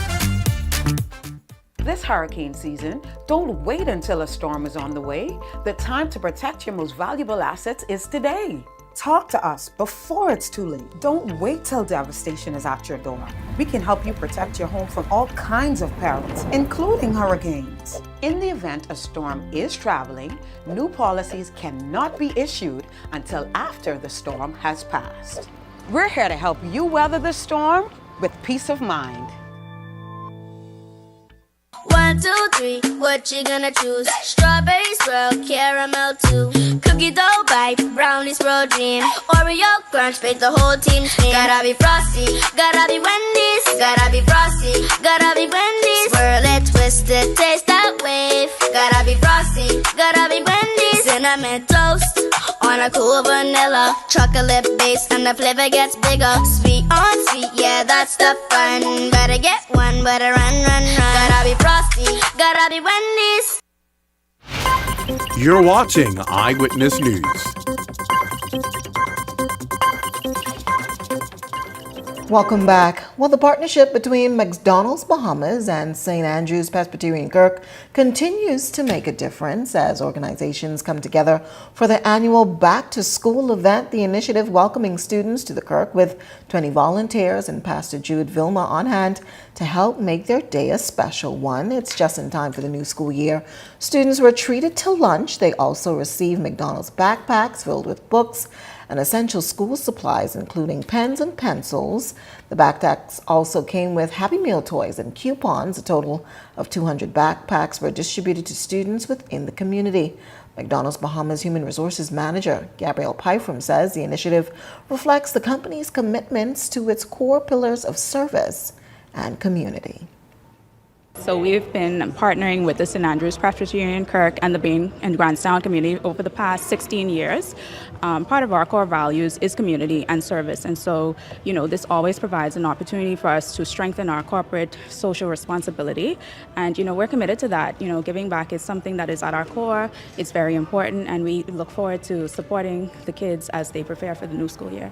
This hurricane season, don't wait until a storm is on the way. The time to protect your most valuable assets is today. Talk to us before it's too late. Don't wait till devastation is at your door. We can help you protect your home from all kinds of perils, including hurricanes. In the event a storm is traveling, new policies cannot be issued until after the storm has passed. We're here to help you weather the storm with peace of mind. 1, 2, 3, what you gonna choose? Strawberry swirl, caramel too. Cookie dough bite, brownie swirl dream. Oreo crunch, make the whole team scream. Gotta be frosty, gotta be Wendy's. Gotta be frosty, gotta be Wendy's. Swirl it, twist it, taste that wave. Gotta be frosty, gotta be Wendy's. Cinnamon toast on a cool vanilla. Chocolate base and the flavor gets bigger. Sweet on sweet, yeah, that's the fun. Better get one, better run, run, run. Gotta be frosty, gotta be Wendy's. You're watching Eyewitness News. Welcome back. Well, the partnership between McDonald's Bahamas and St. Andrew's Presbyterian Kirk continues to make a difference as organizations come together for the annual Back to School event. The initiative welcoming students to the Kirk with 20 volunteers and Pastor Jude Vilma on hand to help make their day a special one. It's just in time for the new school year. Students were treated to lunch. They also received McDonald's backpacks filled with books and essential school supplies, including pens and pencils. The backpacks also came with Happy Meal toys and coupons. A total of 200 backpacks were distributed to students within the community. McDonald's Bahamas Human Resources Manager Gabrielle Pyfram says the initiative reflects the company's commitments to its core pillars of service and community. So we've been partnering with the St. Andrew's Presbyterian Kirk and the Bain and Grandstown community over the past 16 years. Part of our core values is community and service. And so, this always provides an opportunity for us to strengthen our corporate social responsibility. And, we're committed to that. Giving back is something that is at our core. It's very important. And we look forward to supporting the kids as they prepare for the new school year.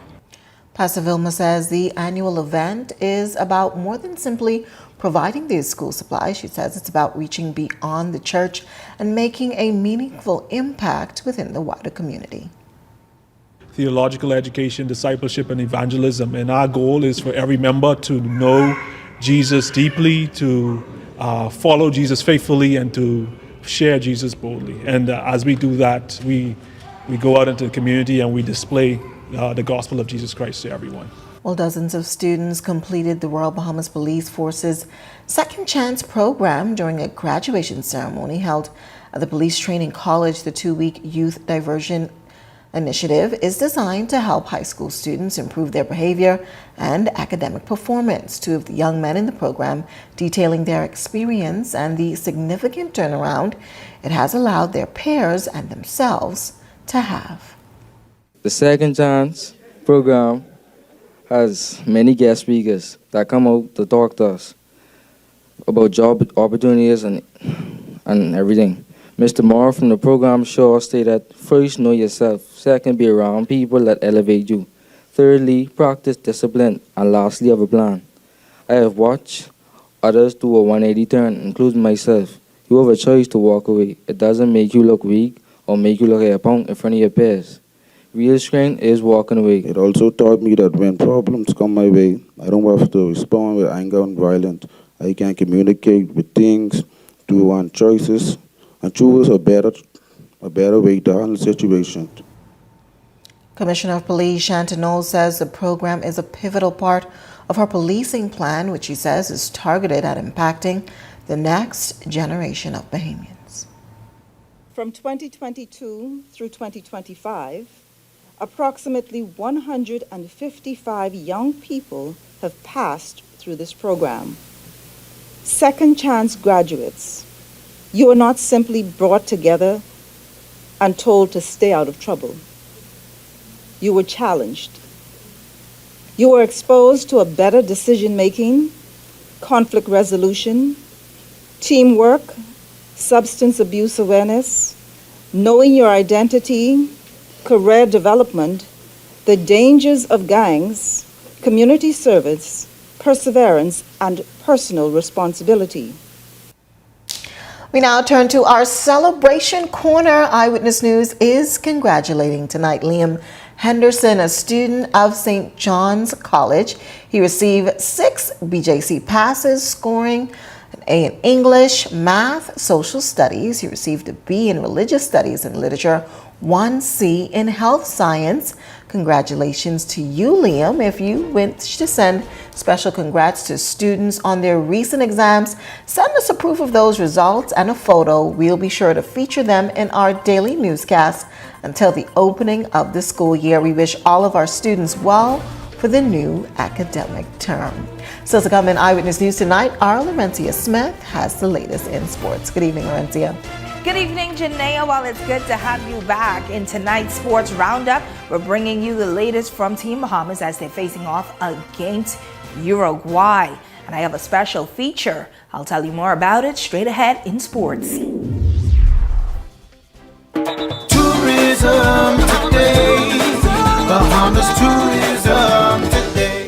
Pastor Vilma says the annual event is about more than simply providing these school supplies. She says it's about reaching beyond the church and making a meaningful impact within the wider community. Theological education, discipleship, and evangelism. And our goal is for every member to know Jesus deeply, to follow Jesus faithfully, and to share Jesus boldly. And as we do that, we go out into the community and we display the gospel of Jesus Christ to everyone. Well, dozens of students completed the Royal Bahamas Police Force's Second Chance program during a graduation ceremony held at the Police Training College. The 2-week youth diversion initiative is designed to help high school students improve their behavior and academic performance. 2 of the young men in the program detailing their experience and the significant turnaround it has allowed their peers and themselves to have. The Second Chance program has many guest speakers that come out to talk to us about job opportunities and everything. Mr. Moore from the program Shaw stated that first, know yourself. Second, be around people that elevate you. Thirdly, practice discipline. And lastly, have a plan. I have watched others do a 180 turn, including myself. You have a choice to walk away. It doesn't make you look weak or make you look like a punk in front of your peers. Real strength is walking away. It also taught me that when problems come my way, I don't have to respond with anger and violence. I can communicate with things, do on choices, and choose a better way to handle situations. Commissioner of Police Shanton Knowles says the program is a pivotal part of her policing plan, which he says is targeted at impacting the next generation of Bahamians. From 2022 through 2025, approximately 155 young people have passed through this program. Second chance graduates, you are not simply brought together and told to stay out of trouble. You were challenged. You were exposed to a better decision-making, conflict resolution, teamwork, substance abuse awareness, knowing your identity, career development, the dangers of gangs, community service, perseverance, and personal responsibility. We now turn to our celebration corner. Eyewitness News is congratulating tonight Liam Henderson, a student of St. John's College. He received 6 BJC passes, scoring an A in English, Math, Social Studies. He received a B in Religious Studies and Literature, 1 C in Health Science. Congratulations to you, Liam. If you wish to send special congrats to students on their recent exams, send us a proof of those results and a photo. We'll be sure to feature them in our daily newscast until the opening of the school year. We wish all of our students well for the new academic term. Still to come in Eyewitness News tonight, our Laurencia Smith has the latest in sports. Good evening, Laurencia. Good evening, Janaea. While it's good to have you back in tonight's Sports Roundup, we're bringing you the latest from Team Bahamas as they're facing off against Uruguay. And I have a special feature. I'll tell you more about it straight ahead in sports. Tourism today, Bahamas tourism today.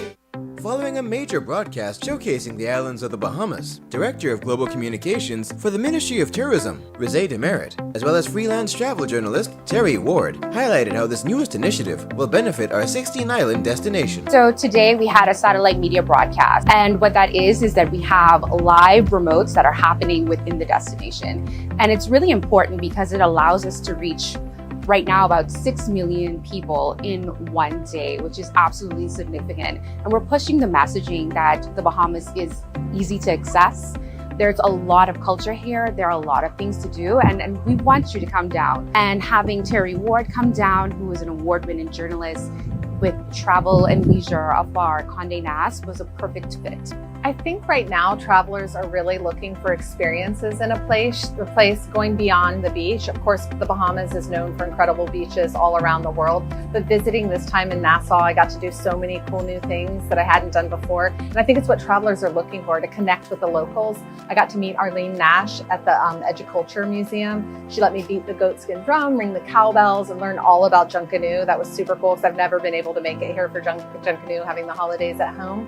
Following a major broadcast showcasing the islands of the Bahamas, Director of Global Communications for the Ministry of Tourism, Rizé Demerit, as well as freelance travel journalist Terry Ward, highlighted how this newest initiative will benefit our 16-island destination. So today we had a satellite media broadcast, and what that is that we have live remotes that are happening within the destination. And it's really important because it allows us to reach right now about 6 million people in one day, which is absolutely significant. And we're pushing the messaging that the Bahamas is easy to access. There's a lot of culture here. There are a lot of things to do, and we want you to come down. And having Terry Ward come down, who is an award-winning journalist with travel and leisure of our Condé Nast, was a perfect fit. I think right now travelers are really looking for experiences in a place going beyond the beach. Of course, the Bahamas is known for incredible beaches all around the world, but visiting this time in Nassau, I got to do so many cool new things that I hadn't done before. And I think it's what travelers are looking for, to connect with the locals. I got to meet Arlene Nash at the Educulture Museum. She let me beat the goatskin drum, ring the cowbells, and learn all about Junkanoo. That was super cool because I've never been able to make it here for Junkanoo, having the holidays at home.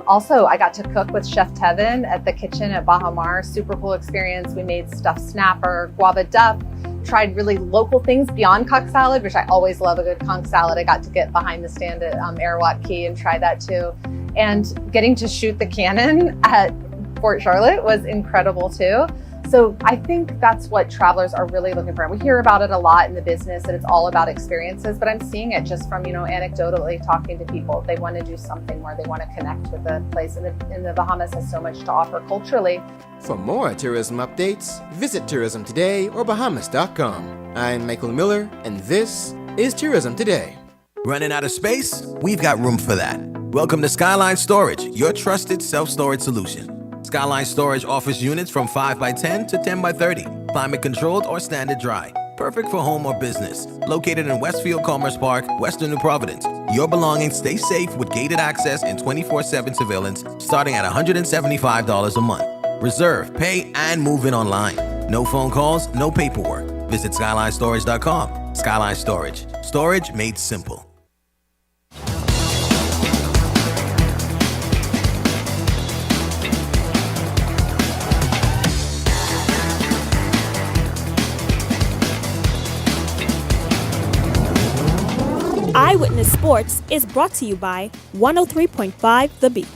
Also, I got to cook with Chef Tevin at the kitchen at Baha Mar. Super cool experience. We made stuffed snapper, guava duck, tried really local things beyond conch salad, which I always love a good conch salad. I got to get behind the stand at Arawak Key and try that too. And getting to shoot the cannon at Fort Charlotte was incredible too. So I think that's what travelers are really looking for. We hear about it a lot in the business, and it's all about experiences, but I'm seeing it just from, anecdotally talking to people. They want to do something more. They want to connect with the place, and the Bahamas has so much to offer culturally. For more tourism updates, visit Tourism Today or Bahamas.com. I'm Michael Miller, and this is Tourism Today. Running out of space? We've got room for that. Welcome to Skyline Storage, your trusted self-storage solution. Skyline Storage offers units from 5x10 to 10x30, climate controlled or standard dry. Perfect for home or business. Located in Westfield Commerce Park, Western New Providence. Your belongings stay safe with gated access and 24/7 surveillance starting at $175 a month. Reserve, pay, and move in online. No phone calls, no paperwork. Visit SkylineStorage.com. Skyline Storage. Storage made simple. Eyewitness Sports is brought to you by 103.5 The Beat.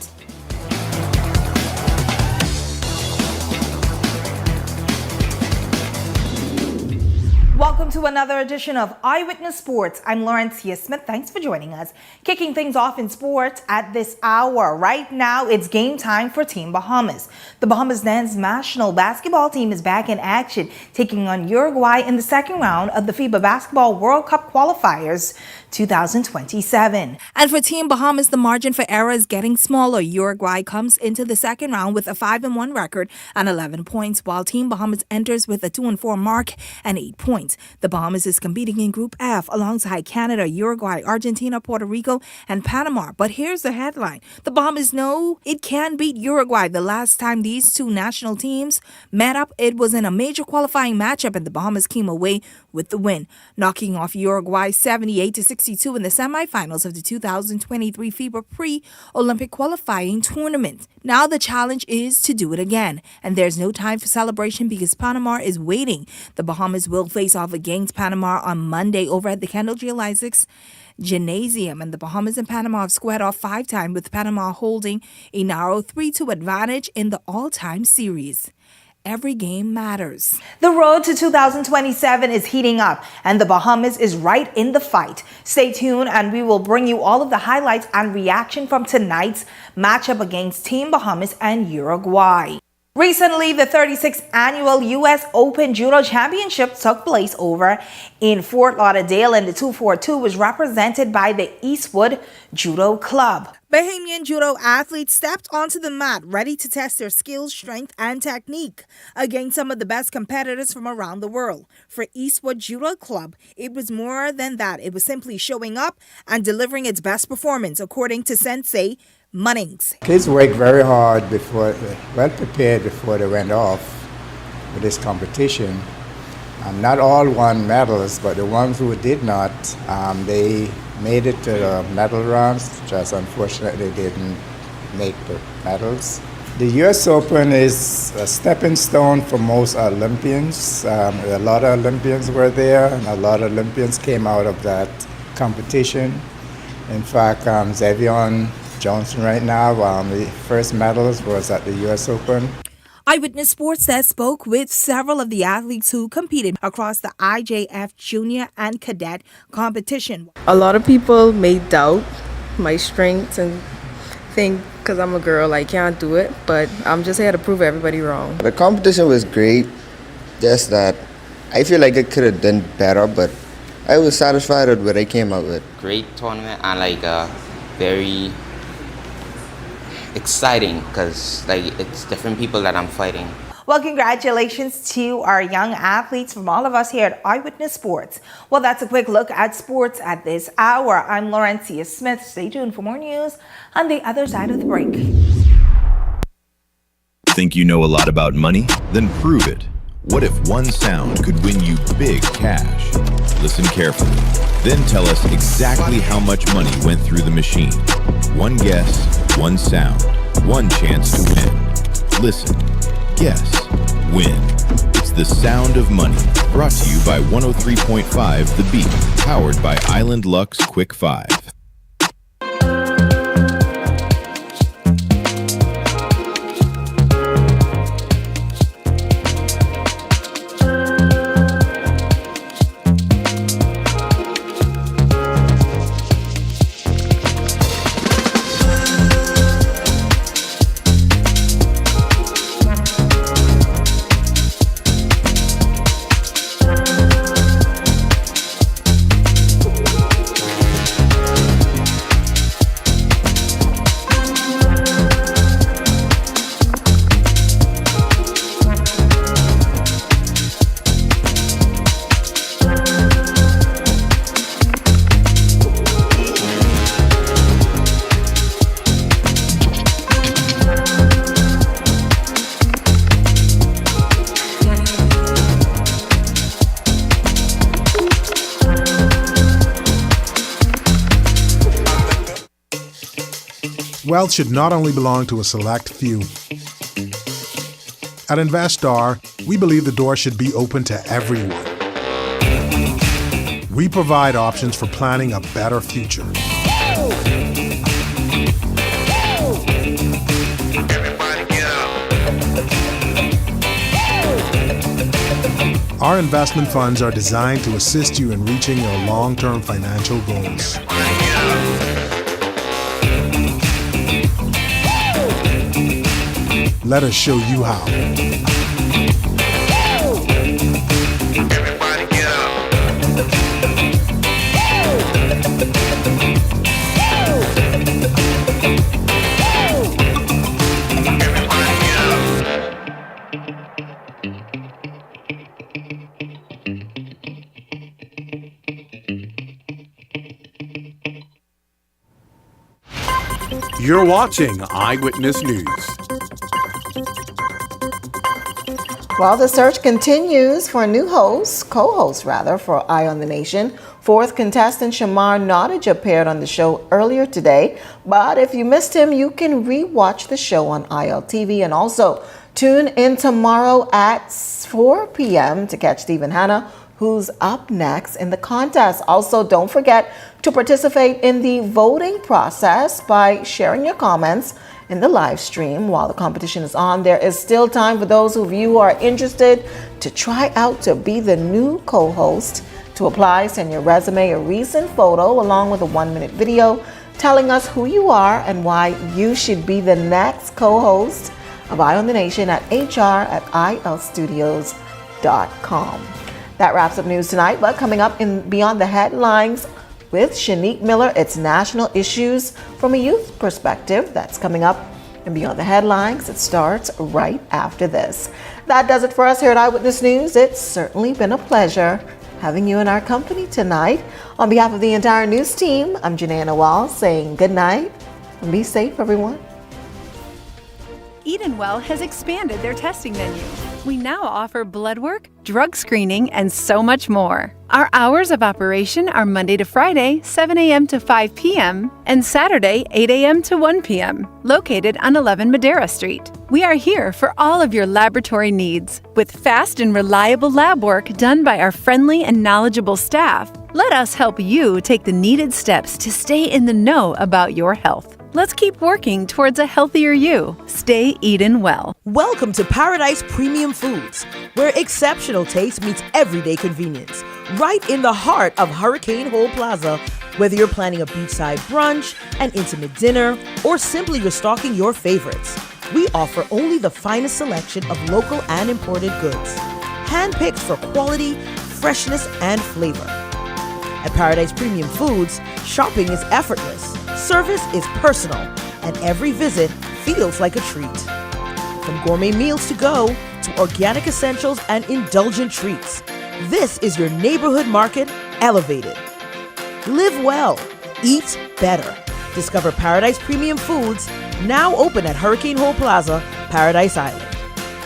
Welcome to another edition of Eyewitness Sports. I'm Lawrence Smith. Thanks for joining us. Kicking things off in sports at this hour. Right now, it's game time for Team Bahamas. The Bahamas men's national basketball team is back in action, taking on Uruguay in the second round of the FIBA Basketball World Cup qualifiers 2027. And for Team Bahamas, the margin for error is getting smaller. Uruguay comes into the second round with a 5-1 record and 11 points, while Team Bahamas enters with a 2-4 mark and 8 points. The Bahamas is competing in Group F alongside Canada, Uruguay, Argentina, Puerto Rico, and Panama. But here's the headline. The Bahamas know it can beat Uruguay. The last time these two national teams met up, it was in a major qualifying matchup, and the Bahamas came away with the win, knocking off Uruguay 78-62 in the semifinals of the 2023 FIBA pre-Olympic qualifying tournament. Now the challenge is to do it again, and there's no time for celebration because Panama is waiting. The Bahamas will face off against Panama on Monday over at the Kendall J. Isaacs Gymnasium, and the Bahamas and Panama have squared off 5 times, with Panama holding a narrow 3-2 advantage in the all-time series. Every game matters. The road to 2027 is heating up, and the Bahamas is right in the fight. Stay tuned, and we will bring you all of the highlights and reaction from tonight's matchup against Team Bahamas and Uruguay. Recently, the 36th annual U.S. Open Judo Championship took place over in Fort Lauderdale, and the 242 was represented by the Eastwood Judo Club. Bahamian judo athletes stepped onto the mat ready to test their skills, strength, and technique against some of the best competitors from around the world. For Eastwood Judo Club, it was more than that. It was simply showing up and delivering its best performance, according to Sensei Munnings. Kids worked very hard well prepared before they went off with this competition. Not all won medals, but the ones who did not, they made it to the medal rounds, just unfortunately didn't make the medals. The U.S. Open is a stepping stone for most Olympians. A lot of Olympians were there, and a lot of Olympians came out of that competition. In fact, Xavier Johnson right now, the first medals was at the U.S. Open. Eyewitness Sports Desk spoke with several of the athletes who competed across the IJF Junior and Cadet competition. A lot of people may doubt my strengths and think because I'm a girl I can't do it, but I'm just here to prove everybody wrong. The competition was great, just that I feel like I could have done better, but I was satisfied with what I came out with. Great tournament and very exciting because it's different people that I'm fighting. Well, congratulations to our young athletes from all of us here at Eyewitness Sports. Well, that's a quick look at sports at this hour. I'm Laurencia Smith. Stay tuned for more news on the other side of the break. Think you know a lot about money? Then prove it. What if one sound could win you big cash? Listen carefully. Then tell us exactly how much money went through the machine. One guess, one sound, one chance to win. Listen, guess, win. It's the sound of money. Brought to you by 103.5 The Beat. Powered by Island Lux Quick 5. Wealth should not only belong to a select few. At InvestStar, we believe the door should be open to everyone. We provide options for planning a better future. Our investment funds are designed to assist you in reaching your long-term financial goals. Let us show you how. You're watching Eyewitness News. While the search continues for a new co-host for Eye on the Nation, fourth contestant Shamar Nottage appeared on the show earlier today. But if you missed him, you can re-watch the show on ILTV and also tune in tomorrow at 4 p.m. to catch Stephen Hanna, who's up next in the contest. Also, don't forget to participate in the voting process by sharing your comments in the live stream while the competition is on. There is still time for those of you who are interested to try out to be the new co-host. To apply, send your resume, a recent photo, along with a 1-minute video telling us who you are and why you should be the next co-host of Eye on the Nation at hr@ilstudios.com. That wraps up news tonight, but coming up in Beyond the Headlines with Shanique Miller, it's national issues from a youth perspective. That's coming up in Beyond the Headlines. It starts right after this. That does it for us here at Eyewitness News. It's certainly been a pleasure having you in our company tonight. On behalf of the entire news team, I'm Janae Nawal saying good night and be safe, everyone. Edenwell has expanded their testing menu. We now offer blood work, drug screening, and so much more. Our hours of operation are Monday to Friday, 7 a.m. to 5 p.m., and Saturday, 8 a.m. to 1 p.m., located on 11 Madera Street. We are here for all of your laboratory needs, with fast and reliable lab work done by our friendly and knowledgeable staff. Let us help you take the needed steps to stay in the know about your health. Let's keep working towards a healthier you. Stay Eden well. Welcome to Paradise Premium Foods, where exceptional taste meets everyday convenience. Right in the heart of Hurricane Hole Plaza, whether you're planning a beachside brunch, an intimate dinner, or simply restocking your favorites, we offer only the finest selection of local and imported goods, handpicked for quality, freshness, and flavor. At Paradise Premium Foods, shopping is effortless, service is personal, and every visit feels like a treat. From gourmet meals to go to organic essentials and indulgent treats, this is your neighborhood market elevated. Live well, eat better. Discover Paradise Premium Foods, now open at Hurricane Hole Plaza, Paradise Island.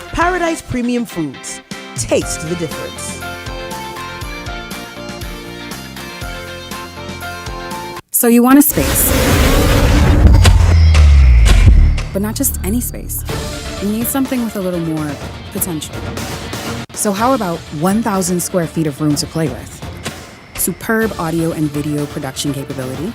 Paradise Premium Foods. Taste the difference. So you want a space, but not just any space. You need something with a little more potential. So how about 1,000 square feet of room to play with? Superb audio and video production capability,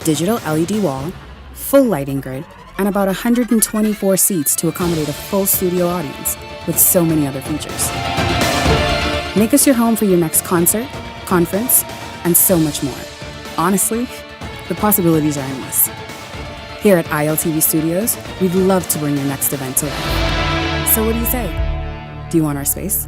digital LED wall, full lighting grid, and about 124 seats to accommodate a full studio audience with so many other features. Make us your home for your next concert, conference, and so much more. Honestly, the possibilities are endless. Here at ILTV Studios, we'd love to bring your next event to life. So what do you say? Do you want our space?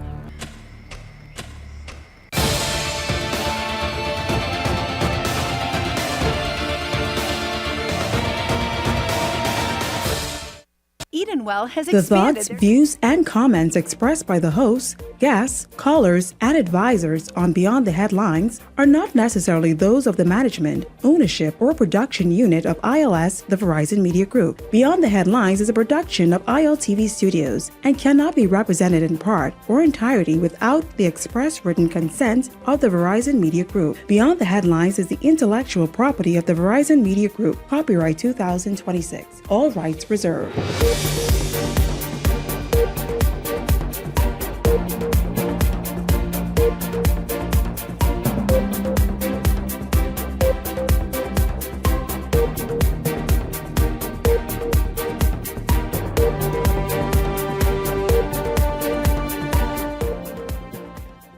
Commonwealth has The expanded thoughts, their views, and comments expressed by the hosts, guests, callers, and advisors on Beyond the Headlines are not necessarily those of the management, ownership, or production unit of ILS, the Verizon Media Group. Beyond the Headlines is a production of ILTV Studios and cannot be represented in part or entirety without the express written consent of the Verizon Media Group. Beyond the Headlines is the intellectual property of the Verizon Media Group. Copyright 2026. All rights reserved.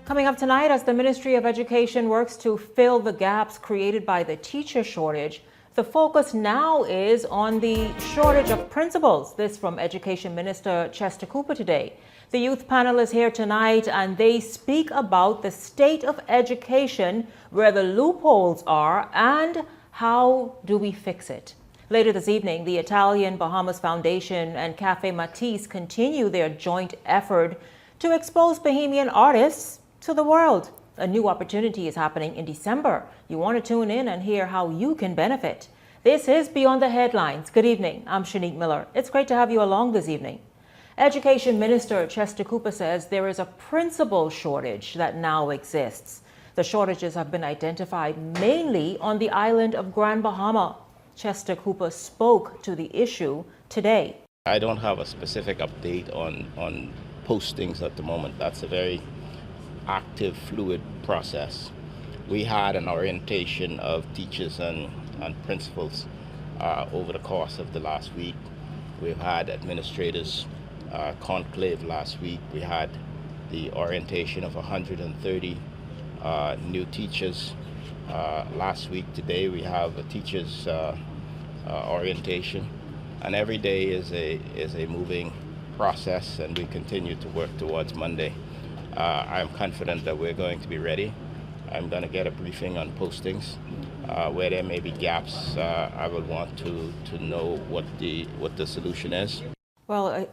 Coming up tonight, as the Ministry of Education works to fill the gaps created by the teacher shortage, the focus now is on the shortage of principals. This from Education Minister Chester Cooper today. The youth panel is here tonight and they speak about the state of education, where the loopholes are, and how do we fix it. Later this evening, the Italian Bahamas Foundation and Cafe Matisse continue their joint effort to expose Bahamian artists to the world. A new opportunity is happening in December. You want to tune in and hear how you can benefit. This is Beyond the Headlines. Good evening. I'm Shanique Miller. It's great to have you along this evening. Education Minister Chester Cooper says there is a principal shortage that now exists. The shortages have been identified mainly on the island of Grand Bahama. Chester Cooper spoke to the issue today. I don't have a specific update on postings at the moment. That's a very active, fluid process. We had an orientation of teachers and principals over the course of the last week. We've had administrators conclave last week. We had the orientation of 130 new teachers last week. Today we have a teachers orientation, and every day is a moving process, and we continue to work towards Monday. I'm confident that we're going to be ready. I'm going to get a briefing on postings. Where there may be gaps, I would want to know what the solution is. Well,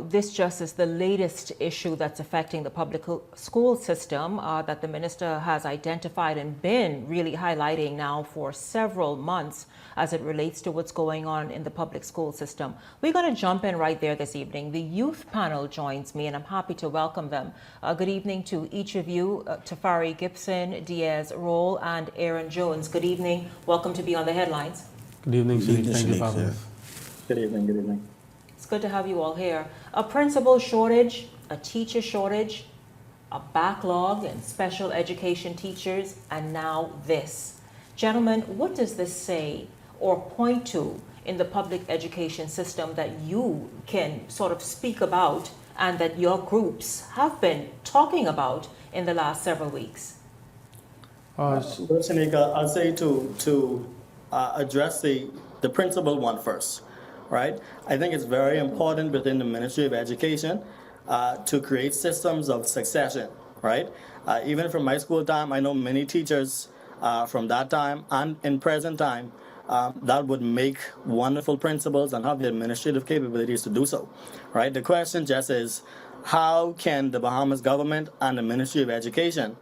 this just is the latest issue that's affecting the public school system that the minister has identified and been really highlighting now for several months as it relates to what's going on in the public school system. We're going to jump in right there this evening. The youth panel joins me, and I'm happy to welcome them. Good evening to each of you, Tafari Gibson, Diaz Roll, and Aaron Jones. Good evening. Welcome to Beyond the Headlines. Good evening, Shanique. Thank you for having us. Good evening. Good evening. It's good to have you all here. A principal shortage, a teacher shortage, a backlog in special education teachers, and now this. Gentlemen, what does this say or point to in the public education system that you can sort of speak about and that your groups have been talking about in the last several weeks? Shanika, I'll say to address the principal one first. Right? I think it's very important within the Ministry of Education to create systems of succession, right? Even from my school time, I know many teachers from that time and in present time that would make wonderful principals and have the administrative capabilities to do so, right? The question just is, how can the Bahamas government and the Ministry of Education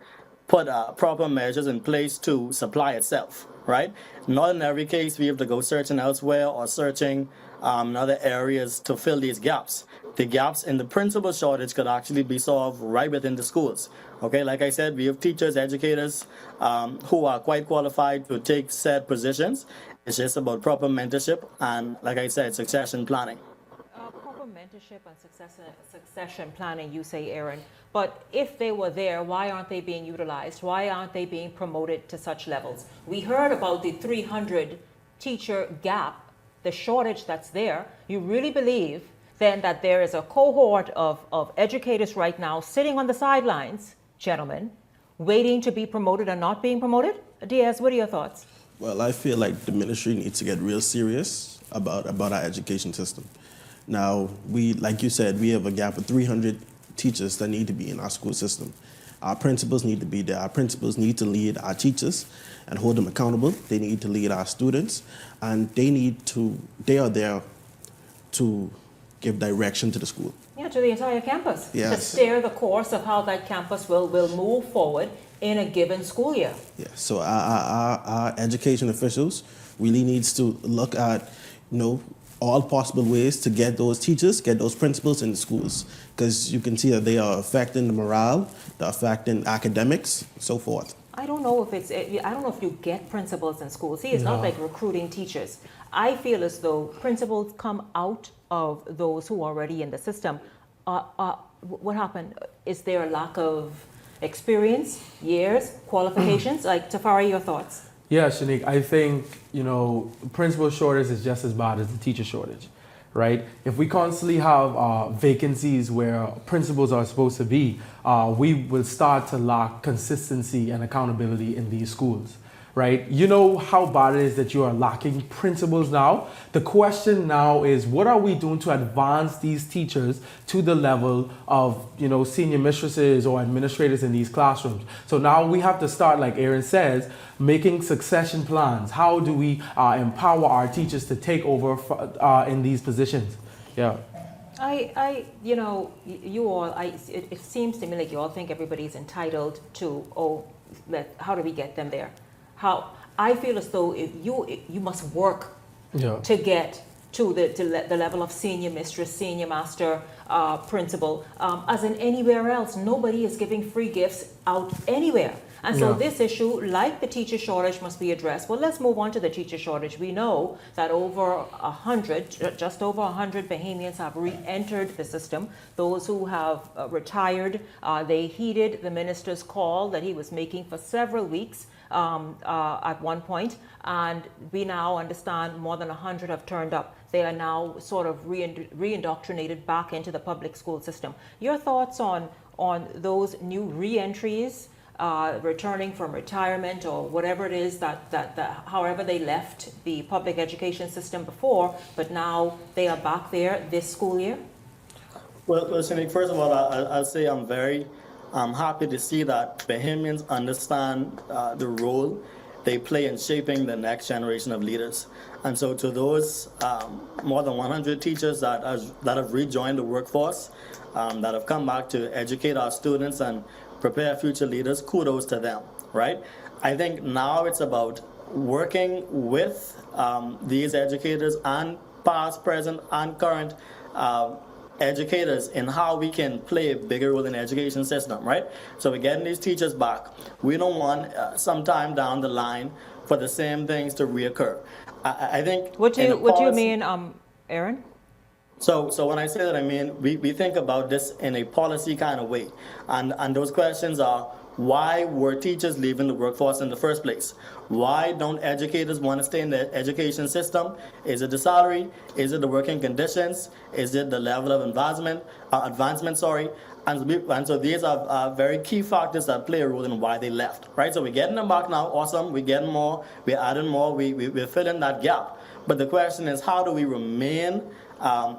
put proper measures in place to supply itself, right? Not in every case we have to go searching elsewhere or searching in other areas to fill these gaps. The gaps in the principal shortage could actually be solved right within the schools. Okay, like I said, we have teachers, educators who are quite qualified to take said positions. It's just about proper mentorship and, like I said, succession planning. Proper mentorship and succession planning, you say, Aaron. But if they were there, why aren't they being utilized? Why aren't they being promoted to such levels? We heard about the 300 teacher gap, the shortage that's there. You really believe then that there is a cohort of educators right now sitting on the sidelines, gentlemen, waiting to be promoted and not being promoted? Diaz, what are your thoughts? Well, I feel like the ministry needs to get real serious about our education system. Now, like you said, we have a gap of 300 teachers that need to be in our school system. Our principals need to be there. Our principals need to lead our teachers and hold them accountable. They need to lead our students, and they are there to give direction to the school. Yeah, to the entire campus. Yes. To steer the course of how that campus will move forward in a given school year. Yeah. So our education officials really needs to look at, all possible ways to get those teachers, get those principals in the schools, because you can see that they are affecting the morale, they're affecting academics, so forth. I don't know if you get principals in schools. See, it's not like recruiting teachers. I feel as though principals come out of those who are already in the system. What happened? Is there a lack of experience, years, qualifications? Like, Tafari, your thoughts? Yeah, Shanique, I think, principal shortage is just as bad as the teacher shortage, right? If we constantly have vacancies where principals are supposed to be, we will start to lack consistency and accountability in these schools, right? You know how bad it is that you are lacking principals now? The question now is, what are we doing to advance these teachers to the level of, senior mistresses or administrators in these classrooms? So now we have to start, like Aaron says, making succession plans. How do we empower our teachers to take over in these positions? Yeah. It seems to me like you all think everybody's entitled to, how do we get them there? I feel as though you must work to get to the level of senior mistress, senior master, principal. As in anywhere else, nobody is giving free gifts out anywhere. And so this issue, like the teacher shortage, must be addressed. Well, let's move on to the teacher shortage. We know that just over 100 Bahamians have re-entered the system. Those who have retired, they heeded the minister's call that he was making for several weeks at one point, and we now understand more than 100 have turned up. They are now sort of re-indoctrinated back into the public school system. Your thoughts on those new re-entries, returning from retirement or whatever it is that however they left the public education system before, but now they are back there this school year? Well, Shanique, first of all, I'll say I'm very happy to see that Bahamians understand the role they play in shaping the next generation of leaders. And so to those more than 100 teachers that have rejoined the workforce, that have come back to educate our students and prepare future leaders, kudos to them, right? I think now it's about working with these educators and past, present, and current educators in how we can play a bigger role in the education system, right? So we're getting these teachers back. We don't want sometime down the line for the same things to reoccur. I think. What do you mean, Aaron? So when I say that, I mean we think about this in a policy kind of way, and those questions are: why were teachers leaving the workforce in the first place? Why don't educators want to stay in the education system? Is it the salary? Is it the working conditions? Is it the level of advancement? And so these are very key factors that play a role in why they left, right? So we're getting them back now. Awesome. We're getting more. We're adding more. We're filling that gap. But the question is, how do we remain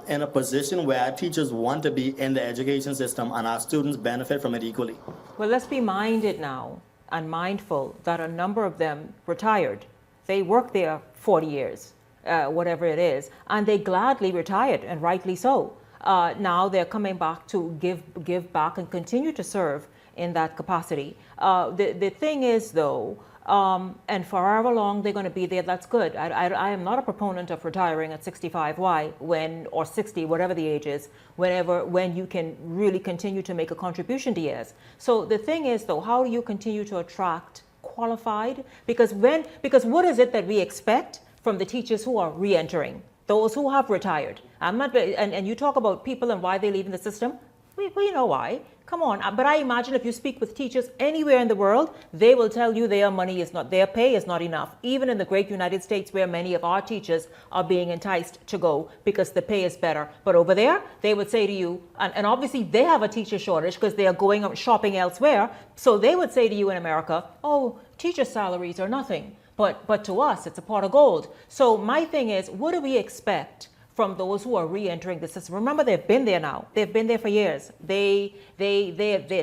in a position where our teachers want to be in the education system and our students benefit from it equally? Well, let's be minded now and mindful that a number of them retired. They worked there 40 years, whatever it is, and they gladly retired, and rightly so. Now they're coming back to give back and continue to serve in that capacity. The thing is, though, and for however long they're going to be there, that's good. I am not a proponent of retiring at 65. Why? Or 60, whatever the age is, when you can really continue to make a contribution to years. So the thing is, though, how do you continue to attract qualified? Because what is it that we expect from the teachers who are re-entering? Those who have retired. And you talk about people and why they leave in the system. We know why. Come on. But I imagine if you speak with teachers anywhere in the world, they will tell you their pay is not enough. Even in the great United States, where many of our teachers are being enticed to go because the pay is better. But over there, they would say to you, and obviously they have a teacher shortage because they are going out shopping elsewhere. So they would say to you in America, oh, teacher salaries are nothing. But to us, it's a pot of gold. So my thing is, what do we expect from those who are re-entering the system? Remember, they've been there now. They've been there for years. They're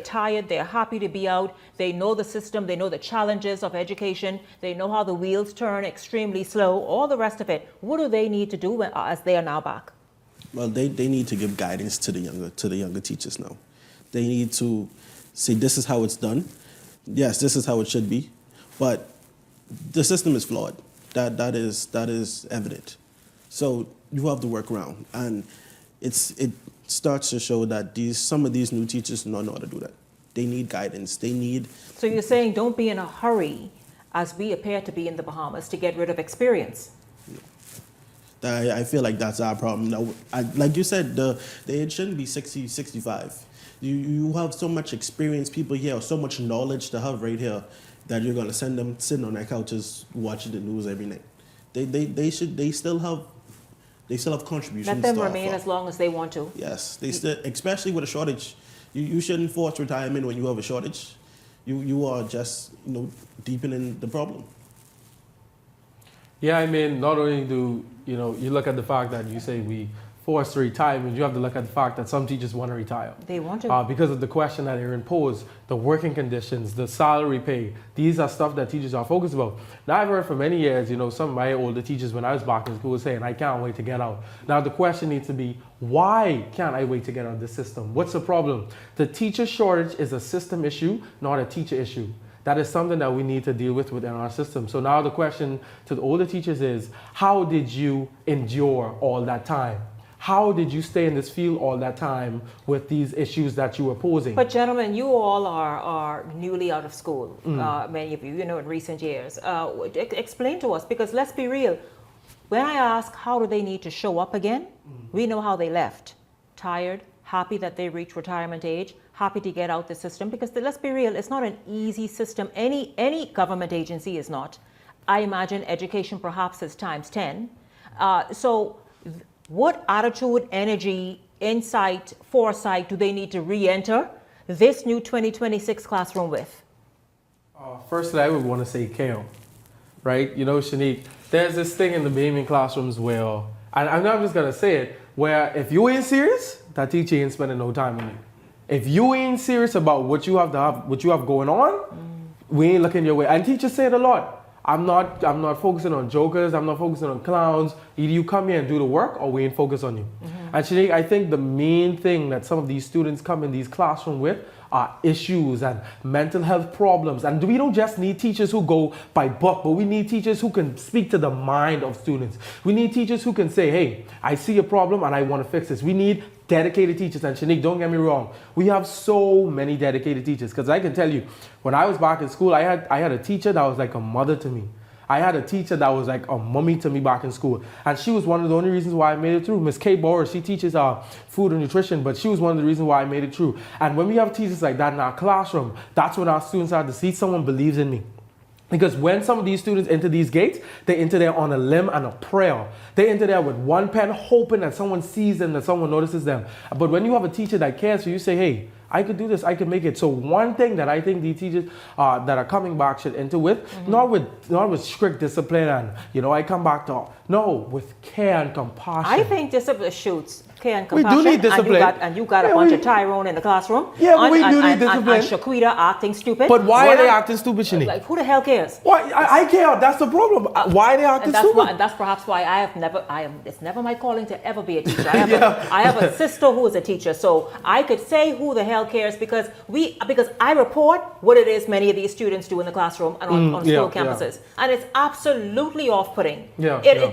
tired. They're happy to be out. They know the system. They know the challenges of education. They know how the wheels turn extremely slow, all the rest of it. What do they need to do as they are now back? Well, they need to give guidance to the younger teachers now. They need to say this is how it's done. Yes, this is how it should be, but the system is flawed. That is evident. So you have to work around, and it starts to show that some of these new teachers do not know how to do that. They need guidance. They need. So you're saying don't be in a hurry, as we appear to be in the Bahamas, to get rid of experience. I feel like that's our problem. Now, like you said, the age shouldn't be 60, 65. You have so much experience, people here, or so much knowledge to have right here, that you're gonna send them sitting on their couches watching the news every night. They still have contributions. Let them to remain offer. as long as they want to. Yes, they still, especially with a shortage. You shouldn't force retirement when you have a shortage. You are just deepening the problem. Yeah, I mean, not only do you look at the fact that you say we force retirement, you have to look at the fact that some teachers want to retire. They want to. Because of the question that Aaron posed, the working conditions, the salary pay, these are stuff that teachers are focused about. Now, I've heard for many years, some of my older teachers when I was back in school were saying, I can't wait to get out. Now, the question needs to be, why can't I wait to get out of the system? What's the problem? The teacher shortage is a system issue, not a teacher issue. That is something that we need to deal with within our system. So now the question to the older teachers is, how did you endure all that time? How did you stay in this field all that time with these issues that you were posing? But gentlemen, you all are newly out of school, many of you, in recent years. Explain to us, because let's be real, when I ask how do they need to show up again, we know how they left. Tired, happy that they reached retirement age, happy to get out the system, because let's be real, it's not an easy system. Any government agency is not. I imagine education perhaps is times 10. What attitude, energy, insight, foresight do they need to re-enter this new 2026 classroom with? Firstly, I would want to say care, right? Shanique, there's this thing in the Bahamian classrooms where, and I'm not just going to say it, where if you ain't serious, that teacher ain't spending no time on you. If you ain't serious about what you have going on, we ain't looking your way. And teachers say it a lot. I'm not focusing on jokers. I'm not focusing on clowns. Either you come here and do the work, or we ain't focus on you. And Shanique, I think the main thing that some of these students come in these classrooms with are issues and mental health problems. And we don't just need teachers who go by book, but we need teachers who can speak to the mind of students. We need teachers who can say, hey, I see a problem and I want to fix this. We need dedicated teachers. And Shanique, don't get me wrong, we have so many dedicated teachers, because I can tell you, when I was back in school, I had a teacher that was like a mother to me. I had a teacher that was like a mummy to me back in school. And she was one of the only reasons why I made it through. Miss Kay Bauer, she teaches food and nutrition, but she was one of the reasons why I made it through. And when we have teachers like that in our classroom, that's when our students have to see someone believes in me. Because when some of these students enter these gates, they enter there on a limb and a prayer. They enter there with one pen, hoping that someone sees them, that someone notices them. But when you have a teacher that cares for you, say, hey, I could do this, I could make it. So one thing that I think the teachers that are coming back should enter with, not with strict discipline and, I come back to, no, with care and compassion. I think discipline shoots care and compassion. We do need discipline. And you got a bunch of Tyrone in the classroom. Yeah, we do need discipline. And Shaquita acting stupid. But why are they acting stupid, Shanique? Like, who the hell cares? Why? I care. That's the problem. Why are they acting stupid? And that's perhaps why it's never my calling to ever be a teacher. I have a sister who is a teacher, so I could say who the hell cares, because I report what it is many of these students do in the classroom and on school campuses. And it's absolutely off-putting.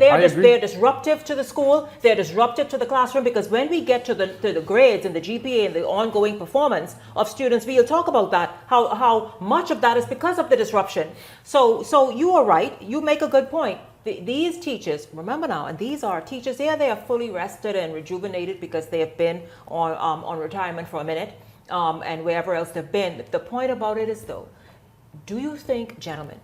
They're disruptive to the school, they're disruptive to the classroom, because when we get to the grades and the GPA and the ongoing performance of students, we'll talk about that, how much of that is because of the disruption. So you are right, you make a good point. These teachers, remember now, and these are teachers, they are fully rested and rejuvenated because they have been on retirement for a minute, and wherever else they've been. The point about it is, though, do you think, gentlemen,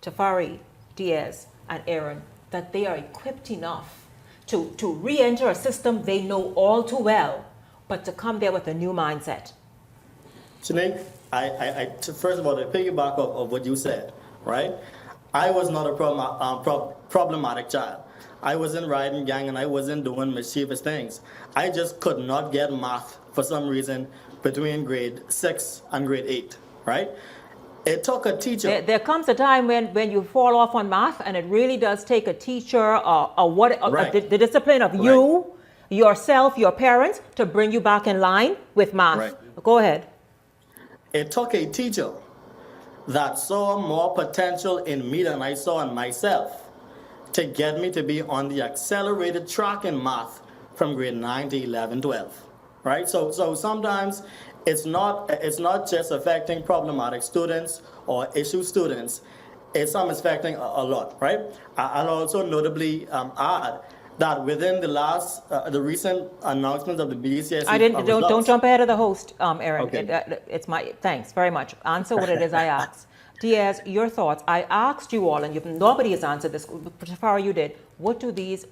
Tafari, Diaz, and Aaron, that they are equipped enough to re-enter a system they know all too well, but to come there with a new mindset? Sinead, first of all, to piggyback of what you said, right? I was not a problematic child. I wasn't riding gang and I wasn't doing mischievous things. I just could not get math for some reason between grade 6 and grade 8, right? It took a teacher. There comes a time when you fall off on math, and it really does take a teacher, the discipline of you yourself, your parents, to bring you back in line with math. Right. Go ahead. It took a teacher that saw more potential in me than I saw in myself to get me to be on the accelerated track in math from grade 9 to 11, 12, right? So sometimes it's not just affecting problematic students or issue students, it's affecting a lot, right? I'll also notably add that within the recent announcements of the BCSE Don't jump ahead of the host, Aaron. Okay. Thanks very much. Answer what it is I asked. Diaz, your thoughts. I asked you all, and nobody has answered this. Tafari, you did. What do these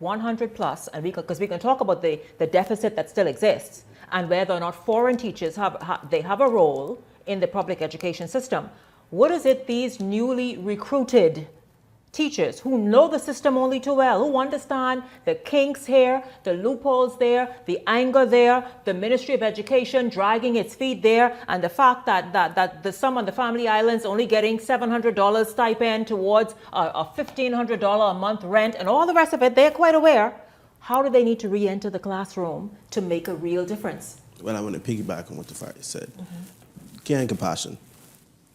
100 plus, and because we can talk about the deficit that still exists, and whether or not foreign teachers have a role in the public education system. What is it these newly recruited teachers who know the system only too well, who understand the kinks here, the loopholes there, the anger there, the Ministry of Education dragging its feet there, and the fact that the some on the Family Islands only getting $700 stipend towards a $1,500 a month rent and all the rest of it, they're quite aware. How do they need to re-enter the classroom to make a real difference? Well, I want to piggyback on what the fire said. Care and compassion.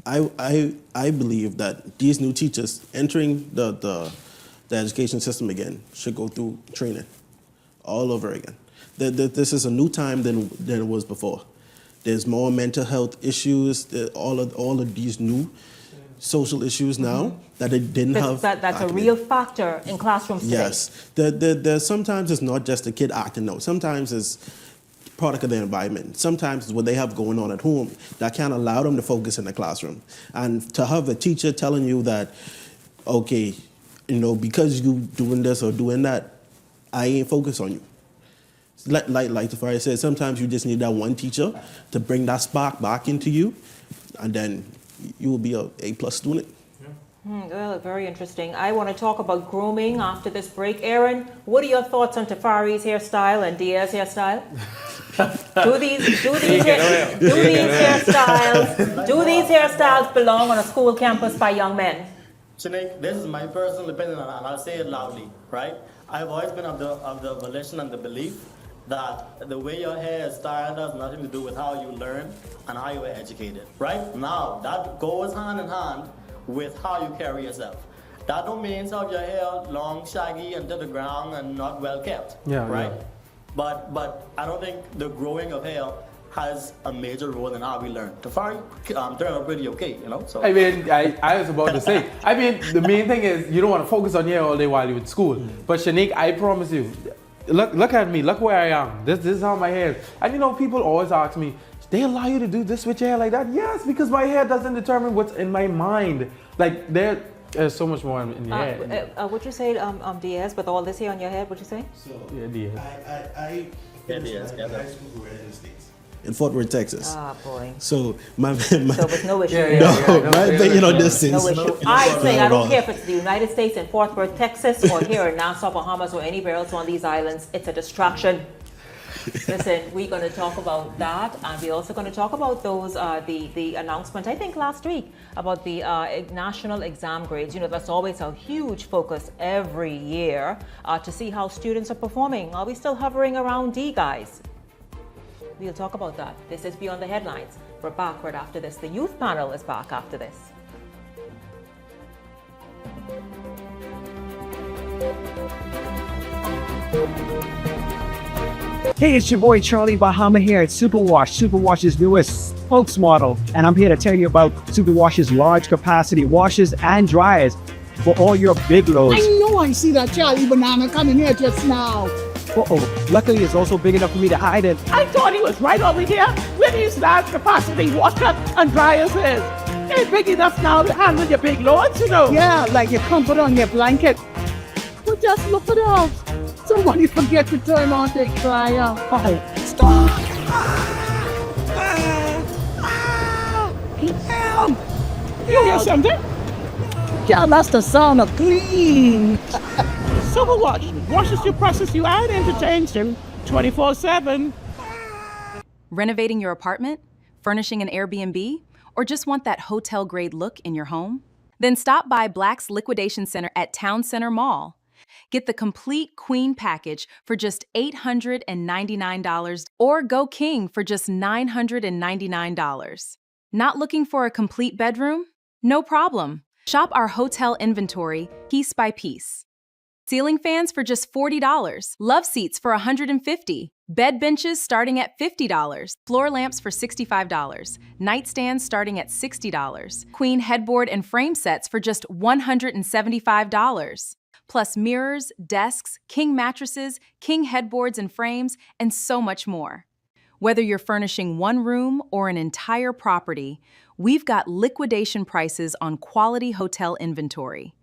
I believe that these new teachers entering the education system again should go through training all over again. This is a new time than it was before. There's more mental health issues, all of these new social issues now that they didn't have. That's a real factor in classrooms today. Yes. There's sometimes it's not just the kid acting out. Sometimes it's product of their environment. Sometimes it's what they have going on at home that can't allow them to focus in the classroom. And to have a teacher telling you that, okay, because you doing this or doing that, I ain't focused on you. Like the fire said, sometimes you just need that one teacher to bring that spark back into you, and then you will be a A+ student. Well, very interesting. I want to talk about grooming after this break. Aaron, what are your thoughts on Tafari's hairstyle and Diaz's hairstyle? Do these hairstyles belong on a school campus by young men? Shanique, this is my personal opinion, and I'll say it loudly, right? I've always been of the volition and the belief that the way your hair is styled has nothing to do with how you learn and how you were educated, right? Now, that goes hand in hand with how you carry yourself. That don't mean have your hair long, shaggy, and to the ground and not well kept, right? Yeah. But I don't think the growing of hair has a major role in how we learn. Tafari turned out pretty okay, So I mean, I was about to say. I mean, the main thing is you don't want to focus on your hair all day while you're in school. But Shanique, I promise you, look at me, look where I am. This is how my hair is. And people always ask me, they allow you to do this with your hair like that? Yes, because my hair doesn't determine what's in my mind. Like there's so much more in your head. What'd you say, Diaz, with all this hair on your head, what'd you say? So, yeah, Diaz. I finished my high school career in the States. In Fort Worth, Texas. Ah, boy. So so with no issue. distance. No issue. I say I don't care if it's the United States in Fort Worth, Texas, or here in Nassau, Bahamas, or anywhere else on these islands. It's a distraction. Listen, we're going to talk about that, and we're also going to talk about those the announcement I think last week about the national exam grades. That's always a huge focus every year to see how students are performing. Are we still hovering around D, guys? We'll talk about that. This is Beyond the Headlines. We're back right after this. The youth panel is back after this. Hey, it's your boy Charlie Bahama here at Superwash, Superwash's newest spokesmodel, and I'm here to tell you about Superwash's large capacity washers and dryers for all your big loads. I know I see that Charlie Banana coming here just now. Luckily it's also big enough for me to hide it. I thought he was right over here where these large capacity washers and dryers is. They're big enough now to handle your big loads, Yeah, like your comfort on your blanket. But just look at us. Somebody forget to turn on the dryer. Stop! Help! You hear something? Yeah, that's the sound of clean. Superwash washes your process you add and change them 24/7. Renovating your apartment? Furnishing an Airbnb? Or just want that hotel-grade look in your home? Then stop by Black's Liquidation Center at Town Center Mall. Get the complete queen package for just $899 or go king for just $999. Not looking for a complete bedroom? No problem. Shop our hotel inventory piece by piece. Ceiling fans for just $40, love seats for $150, bed benches starting at $50, floor lamps for $65, nightstands starting at $60, queen headboard and frame sets for just $175, plus mirrors, desks, king mattresses, king headboards and frames, and so much more. Whether you're furnishing one room or an entire property, we've got liquidation prices on quality hotel inventory.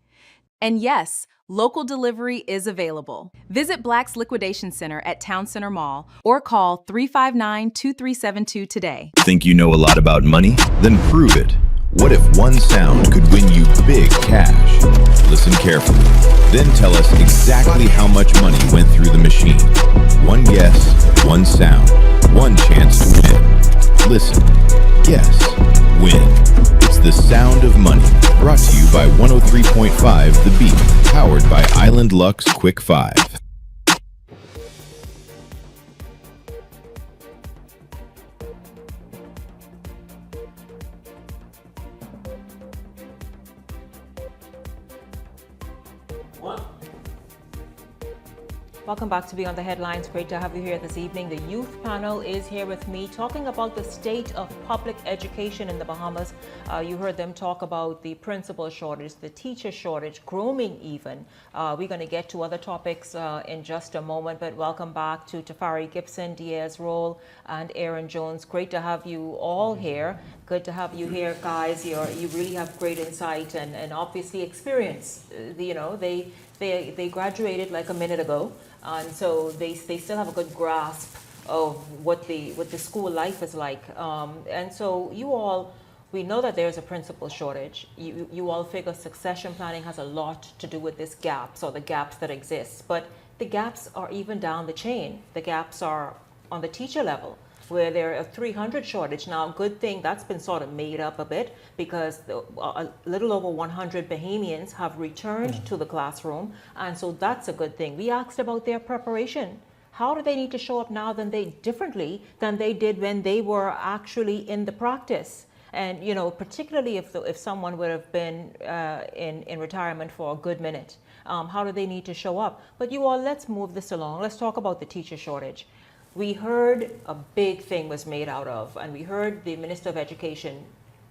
And yes, local delivery is available. Visit Black's Liquidation Center at Town Center Mall or call 359-2372 today. Think you know a lot about money? Then prove it. What if one sound could win you big cash? Listen carefully. Then tell us exactly how much money went through the machine. One guess, one sound, one chance to win. Listen, guess, win. It's the sound of money. Brought to you by 103.5 The Beat. Powered by Island Lux Quick 5. Welcome back to Beyond the Headlines. Great to have you here this evening. The youth panel is here with me talking about the state of public education in the Bahamas. You heard them talk about the principal shortage, the teacher shortage, grooming even. We're going to get to other topics in just a moment, but welcome back to Tafari Gibson, Diaz Roll, and Aaron Jones. Great to have you all here. Good to have you here, guys. You really have great insight and obviously experience. They graduated like a minute ago. And so they still have a good grasp of what the school life is like. And so we know that there's a principal shortage. You all figure succession planning has a lot to do with this gaps or the gaps that exist. But the gaps are even down the chain. The gaps are on the teacher level, where there are 300 shortage. Now, good thing that's been sort of made up a bit because a little over 100 Bahamians have returned to the classroom. And so that's a good thing. We asked about their preparation. How do they need to show up now differently than they did when they were actually in the practice? And, particularly if someone would have been in retirement for a good minute, how do they need to show up? But you all, let's move this along. Let's talk about the teacher shortage. We heard a big thing was made out of, and we heard the Minister of Education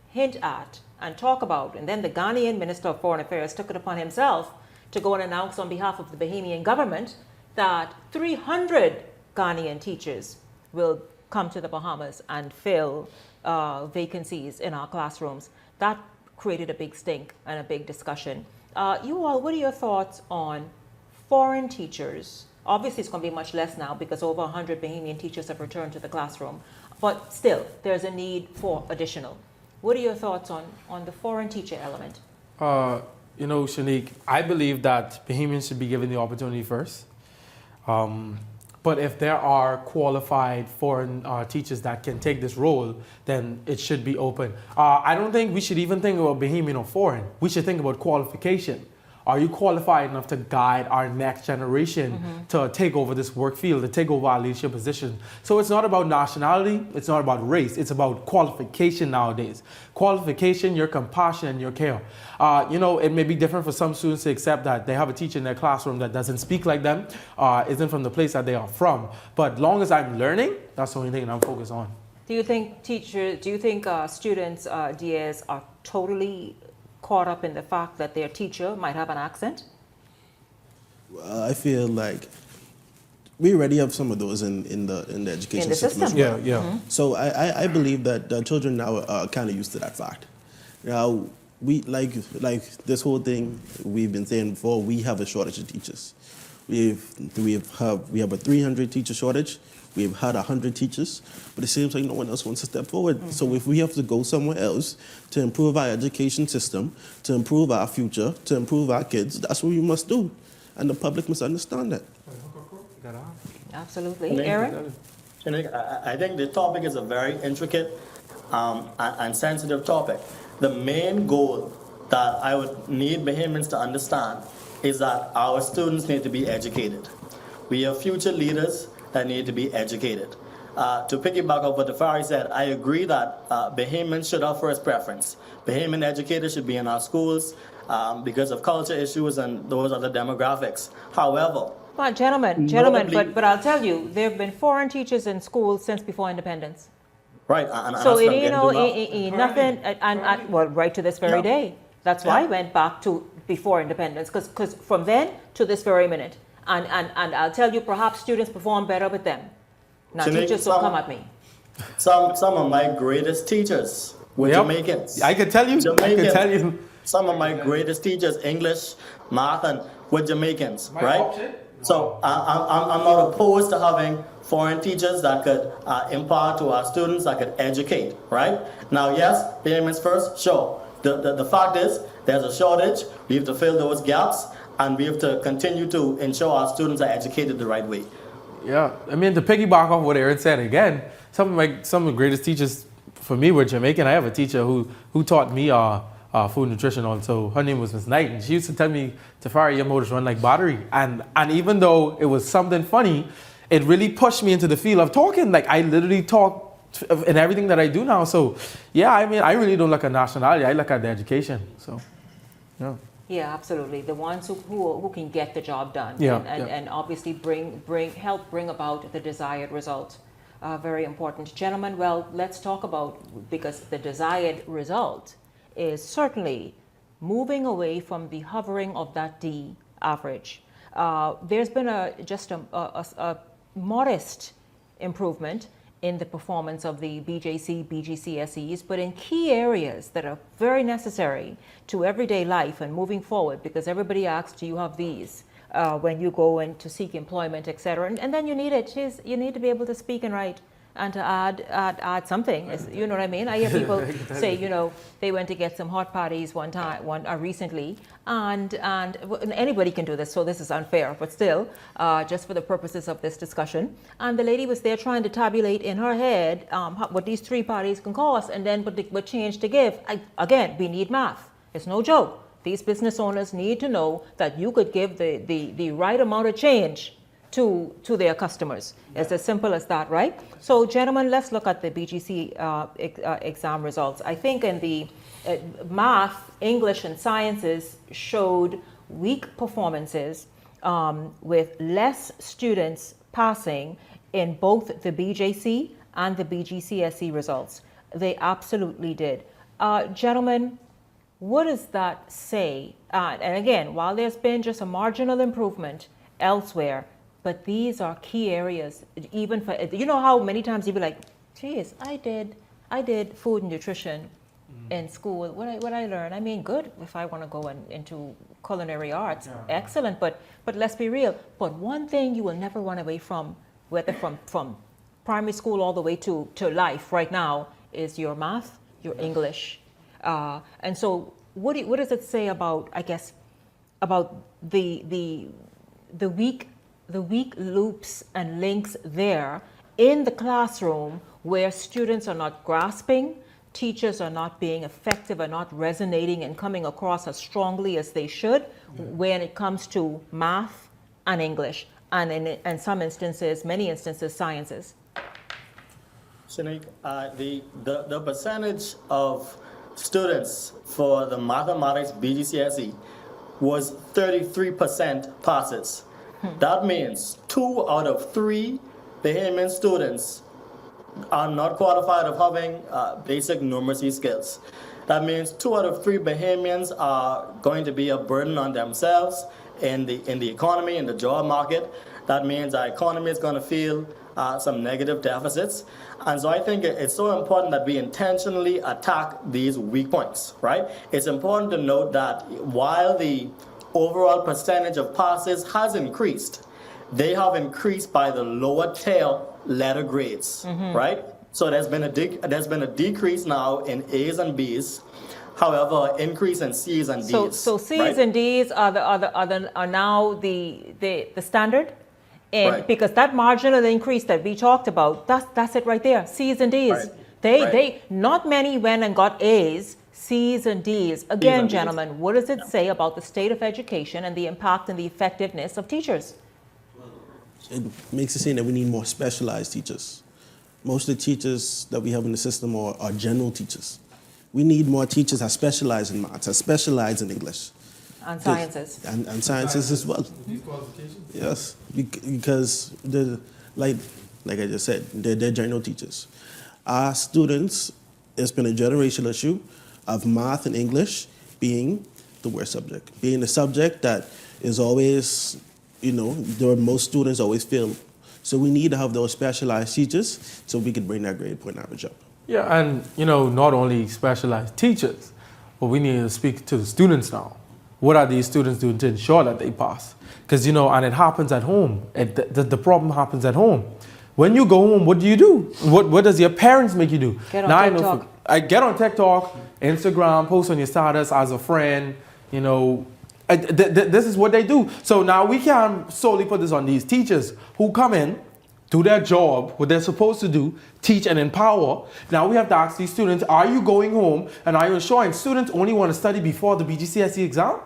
hint at and talk about, and then the Ghanaian Minister of Foreign Affairs took it upon himself to go and announce on behalf of the Bahamian government that 300 Ghanaian teachers will come to the Bahamas and fill vacancies in our classrooms. That created a big stink and a big discussion. You all, what are your thoughts on foreign teachers? Obviously, it's going to be much less now because over 100 Bahamian teachers have returned to the classroom. But still, there's a need for additional. What are your thoughts on the foreign teacher element? Shanique, I believe that Bahamians should be given the opportunity first. But if there are qualified foreign teachers that can take this role, then it should be open. I don't think we should even think about Bahamian or foreign. We should think about qualification. Are you qualified enough to guide our next generation to take over this work field, to take over our leadership position? So it's not about nationality, it's not about race, it's about qualification nowadays. Qualification, your compassion, and your care. It may be different for some students to accept that they have a teacher in their classroom that doesn't speak like them, isn't from the place that they are from. But long as I'm learning, that's the only thing that I'm focused on. Do you think students, Diaz, are totally caught up in the fact that their teacher might have an accent? Well, I feel like we already have some of those in the education system as well. Yeah. So I believe that the children now are kind of used to that fact. Now, we like this whole thing we've been saying before, we have a shortage of teachers. We have a 300 teacher shortage. We've had 100 teachers, but it seems like no one else wants to step forward. So if we have to go somewhere else to improve our education system, to improve our future, to improve our kids, that's what we must do. And the public must understand that. Absolutely. Aaron? I think the topic is a very intricate and sensitive topic. The main goal that I would need Bahamians to understand is that our students need to be educated. We have future leaders that need to be educated. To piggyback off what Tafari said, I agree that Bahamians should have first preference. Bahamian educators should be in our schools because of culture issues and those other demographics. However, but but I'll tell you, there have been foreign teachers in schools since before independence. Right, So nothing, well, right to this very day. That's why I went back to before independence, because from then to this very minute, and I'll tell you, perhaps students perform better with them. Now, teachers don't come at me. Some of my greatest teachers were Jamaicans. I can tell you. Jamaicans. I can tell you. Some of my greatest teachers, English, math, and were Jamaicans, right? So I'm not opposed to having foreign teachers that could impart to our students, that could educate, right? Now, yes, Bahamians first, sure. The fact is, there's a shortage. We have to fill those gaps, and we have to continue to ensure our students are educated the right way. Yeah, I mean, to piggyback off what Aaron said again, some of the greatest teachers for me were Jamaican. I have a teacher who taught me food nutrition also. Her name was Miss Knight, and she used to tell me, Tafari, your motors run like battery. And even though it was something funny, it really pushed me into the field of talking. Like, I literally talk in everything that I do now. So, yeah, I mean, I really don't look at nationality. I look at the education. So, yeah. Yeah, absolutely. The ones who can get the job done, and obviously help bring about the desired result. Very important. Gentlemen, well, let's talk about, because the desired result is certainly moving away from the hovering of that D average. There's been just a modest improvement in the performance of the BJC, BGCSEs, but in key areas that are very necessary to everyday life and moving forward, because everybody asks, do you have these when you go in to seek employment, etc. And then you need it. You need to be able to speak and write and to add something. You know what I mean? I hear people say, they went to get some hot patties recently, and anybody can do this, so this is unfair, but still, just for the purposes of this discussion. And the lady was there trying to tabulate in her head what these 3 patties can cost, and then what change to give. Again, we need math. It's no joke. These business owners need to know that you could give the right amount of change to their customers. It's as simple as that, right? So, gentlemen, let's look at the BGC exam results. I think in the math, English, and sciences showed weak performances with less students passing in both the BJC and the BGCSE results. They absolutely did. Gentlemen, what does that say? And again, while there's been just a marginal improvement elsewhere, but these are key areas, even for, how many times you'd be like, geez, I did food and nutrition in school. What I learned, I mean, good if I want to go into culinary arts, excellent, but let's be real. But one thing you will never run away from, whether from primary school all the way to life right now, is your math, your English. And so what does it say about, I guess, about the weak loops and links there in the classroom, where students are not grasping, teachers are not being effective, are not resonating and coming across as strongly as they should when it comes to math and English, and in some instances, many instances, sciences? Shanique, the percentage of students for the mathematics BGCSE was 33% passes. That means 2 out of 3 Bahamian students are not qualified of having basic numeracy skills. That means 2 out of 3 Bahamians are going to be a burden on themselves in the economy, in the job market. That means our economy is going to feel some negative deficits. And so I think it's so important that we intentionally attack these weak points, right? It's important to note that while the overall percentage of passes has increased, they have increased by the lower tail letter grades, right? So there's been a decrease now in A's and B's. However, increase in C's and D's. So C's right? and D's are now the standard, and because that marginal increase that we talked about, that's it right there. C's and D's. They not many went and got A's. C's and D's. Again, gentlemen, what does it say about the state of education and the impact and the effectiveness of teachers? It makes it seem that we need more specialized teachers. Most of the teachers that we have in the system are general teachers. We need more teachers that specialize in maths, that specialize in English. And sciences. And sciences as well. Yes, because like I just said, they're general teachers. Our students, it's been a generational issue of math and English being the worst subject, being the subject that is always, most students always fail. So we need to have those specialized teachers so we can bring that grade point average up. Yeah, and not only specialized teachers, but we need to speak to the students now. What are these students doing to ensure that they pass? Because, and it happens at home. The problem happens at home. When you go home, what do? What does your parents make you do? Get on TikTok. I get on TikTok, Instagram, post on your status as a friend, this is what they do. So now we can't solely put this on these teachers who come in, do their job, what they're supposed to do, teach and empower. Now we have to ask these students, are you going home and are you ensuring students only want to study before the BGCSE exam?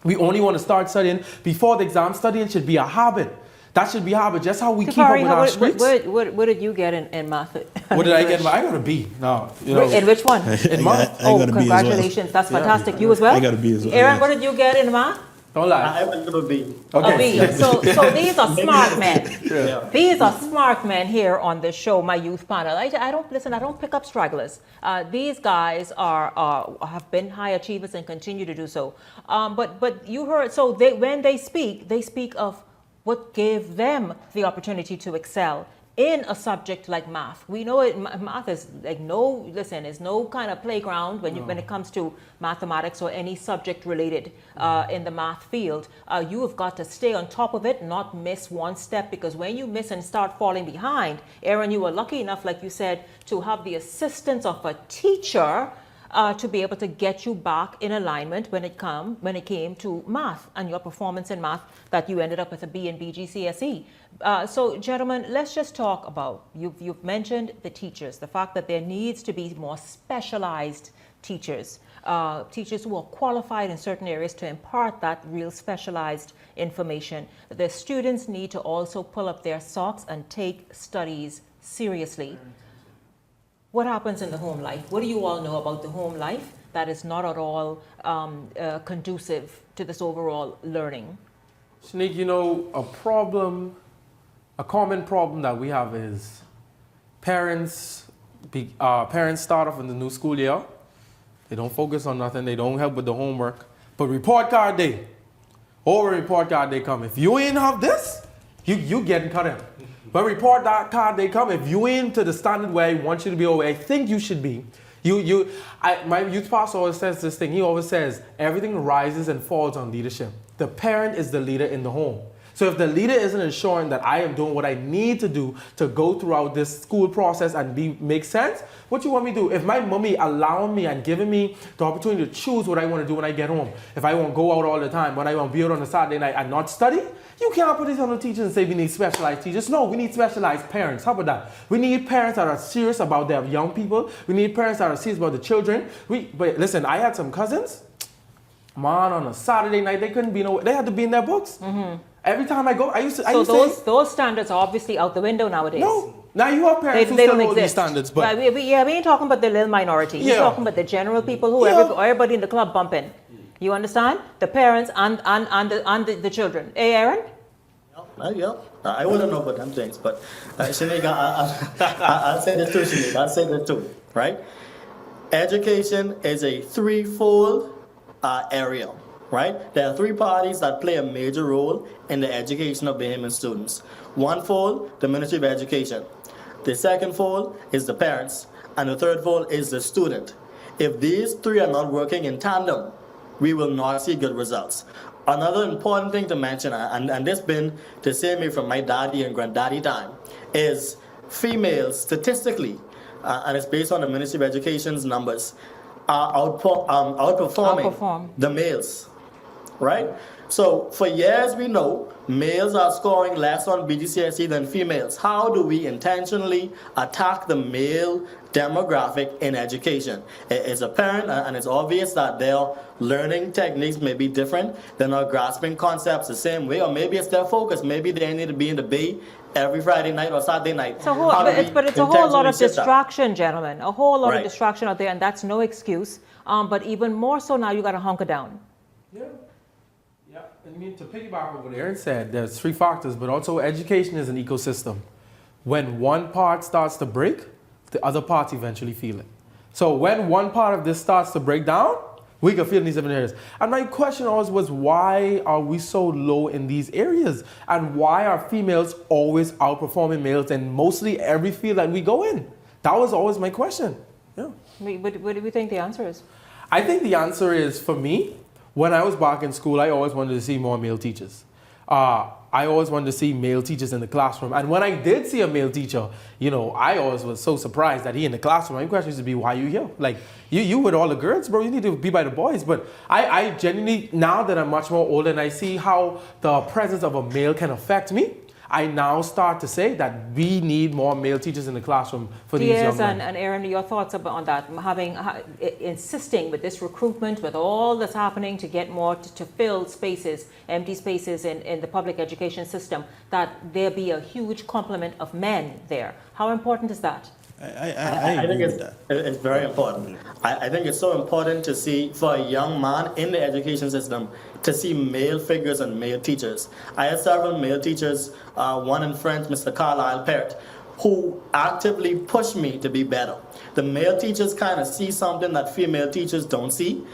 We only want to start studying before the exam. Studying should be a habit. That should be a habit, just how we keep up with our streets. What did you get in math? What did I get? I got a B. No, In which one? In math. I got a B as well. Congratulations. That's fantastic. You as well? I got a B as well. Aaron, what did you get in math? Don't lie. I went to a B. Okay. A B. So these are smart men. Yeah. These are smart men here on this show, my youth panel. I don't pick up stragglers. These guys have been high achievers and continue to do so. But you heard, so when they speak of what gave them the opportunity to excel in a subject like math. We know math is like it's no kind of playground when it comes to mathematics or any subject related in the math field. You have got to stay on top of it, not miss one step, because when you miss and start falling behind, Aaron, you were lucky enough, like you said, to have the assistance of a teacher to be able to get you back in alignment when it came to math and your performance in math, that you ended up with a B in BGCSE. So, gentlemen, let's just talk about, you've mentioned the teachers, the fact that there needs to be more specialized teachers, teachers who are qualified in certain areas to impart that real specialized information. The students need to also pull up their socks and take studies seriously. What happens in the home life? What do you all know about the home life that is not at all conducive to this overall learning? Shanique, a common problem that we have is parents start off in the new school year. They don't focus on nothing. They don't help with the homework. But report card day, report card day come. If you ain't have this, you getting cut in. But report that card they come. If you ain't to the standard where I want you to be or where I think you should be, my youth pastor always says this thing. He always says everything rises and falls on leadership. The parent is the leader in the home. So if the leader isn't ensuring that I am doing what I need to do to go throughout this school process and make sense, what you want me to do? If my mommy allowing me and giving me the opportunity to choose what I want to do when I get home, if I want to go out all the time, when I want to be out on a Saturday night and not study, you can't put this on the teachers and say we need specialized teachers. No, we need specialized parents. How about that? We need parents that are serious about their young people. We need parents that are serious about the children. But listen, I had some cousins, man, on a Saturday night, they couldn't be they had to be in their books. Mm-hmm. Every time I go, those standards are obviously out the window nowadays. No, now you have parents who still hold these standards, but we ain't talking about the little minority. We're talking about the general people who everybody in the club bumping. You understand? The parents and the children. Hey, Aaron? Yeah. I wouldn't know about them things, but Shanique, I'll say this too, Shanique. I'll say this too, right? Education is a threefold area. Right? There are three parties that play a major role in the education of Bahamian students. One fold, the Ministry of Education. The second fold is the parents. And the third fold is the student. If these three are not working in tandem, we will not see good results. Another important thing to mention, and this been the same way from my daddy and granddaddy time, is females statistically, and it's based on the Ministry of Education's numbers, are outperforming the males. right? So for years we know males are scoring less on BGCSE than females. How do we intentionally attack the male demographic in education? It's apparent and it's obvious that their learning techniques may be different. They're not grasping concepts the same way, or maybe it's their focus. Maybe they need to be in the bay every Friday night or Saturday night. But it's a whole lot of distraction, gentlemen. A whole lot of distraction out there, and that's no excuse. But even more so now, you got to hunker down. Yeah, I mean, to piggyback over what Aaron said, there's three factors, but also education is an ecosystem. When one part starts to break, the other parts eventually feel it. So when one part of this starts to break down, we can feel in these different areas. And my question always was, why are we so low in these areas? And why are females always outperforming males in mostly every field that we go in? That was always my question. Yeah. What do we think the answer is? I think the answer is, for me, when I was back in school, I always wanted to see more male teachers. I always wanted to see male teachers in the classroom. And when I did see a male teacher, you know, I always was so surprised that he in the classroom. My question used to be, why are you here? Like, you with all the girls, bro, you need to be by the boys. But I genuinely, now that I'm much more older and I see how the presence of a male can affect me, I now start to say that we need more male teachers in the classroom for these young men. And Aaron, your thoughts on that? Insisting with this recruitment, with all that's happening to get more, to fill spaces, empty spaces in the public education system, that there be a huge complement of men there. How important is that? I think it's very important. I think it's so important to see, for a young man in the education system, to see male figures and male teachers. I had several male teachers, one in French, Mr. Carlisle Parrott, who actively pushed me to be better. The male teachers kind of see something that female teachers don't see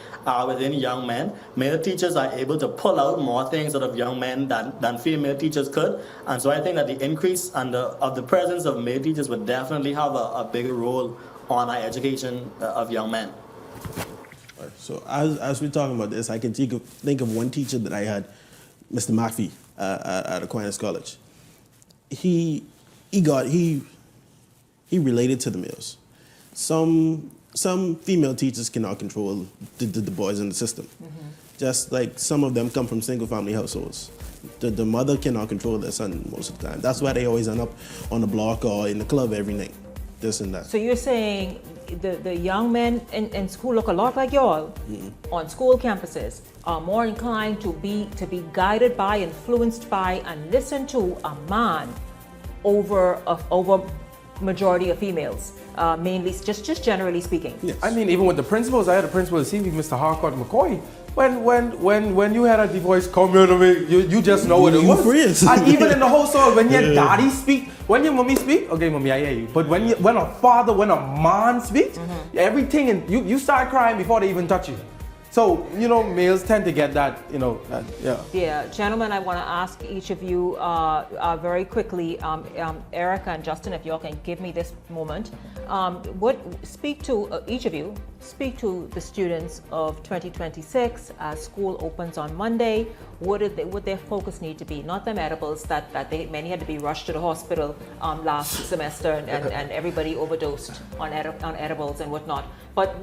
within young men. Male teachers are able to pull out more things out of young men than female teachers could. And so I think that the increase of the presence of male teachers would definitely have a bigger role on our education of young men. So as we're talking about this, I can think of one teacher that I had, Mr. McPhee at Aquinas College. He related to the males. Some female teachers cannot control the boys in the system. Mm-hmm. Just like some of them come from single family households. The mother cannot control their son most of the time. That's why they always end up on the block or in the club every night. This and that. So you're saying the young men in school look a lot like y'all on school campuses are more inclined to be guided by, influenced by, and listen to a man over majority of females, mainly just generally speaking. Yeah. I mean, even with the principals, I had a principal this evening, Mr. Harcourt McCoy. When you had a voice come here to me, you just know what it was. And even in the household, when your daddy speak, when your mommy speak, okay, mommy, I hear you. But when a man speaks, everything, and you start crying before they even touch you. So, you know, males tend to get that, Yeah, gentlemen, I want to ask each of you very quickly, Erica and Justin, if y'all can give me this moment. Each of you, speak to the students of 2026 as school opens on Monday. Would their focus need to be? Not them edibles, that many had to be rushed to the hospital last semester and everybody overdosed on edibles and whatnot. But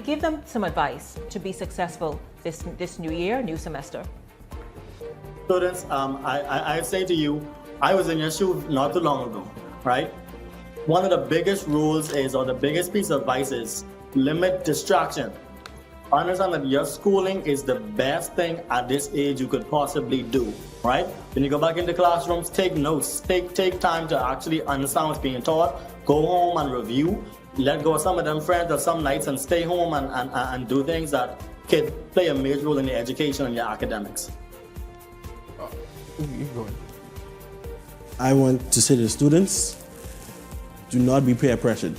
give them some advice to be successful this new year, new semester. Students, I say to you, I was in your shoes not too long ago, right? One of the biggest rules is, or the biggest piece of advice is, limit distraction. Understand that your schooling is the best thing at this age you could possibly do, right? When you go back into classrooms, take notes, take time to actually understand what's being taught, go home and review, let go of some of them friends or some nights and stay home and do things that could play a major role in your education and your academics. I want to say to the students, do not be peer pressured.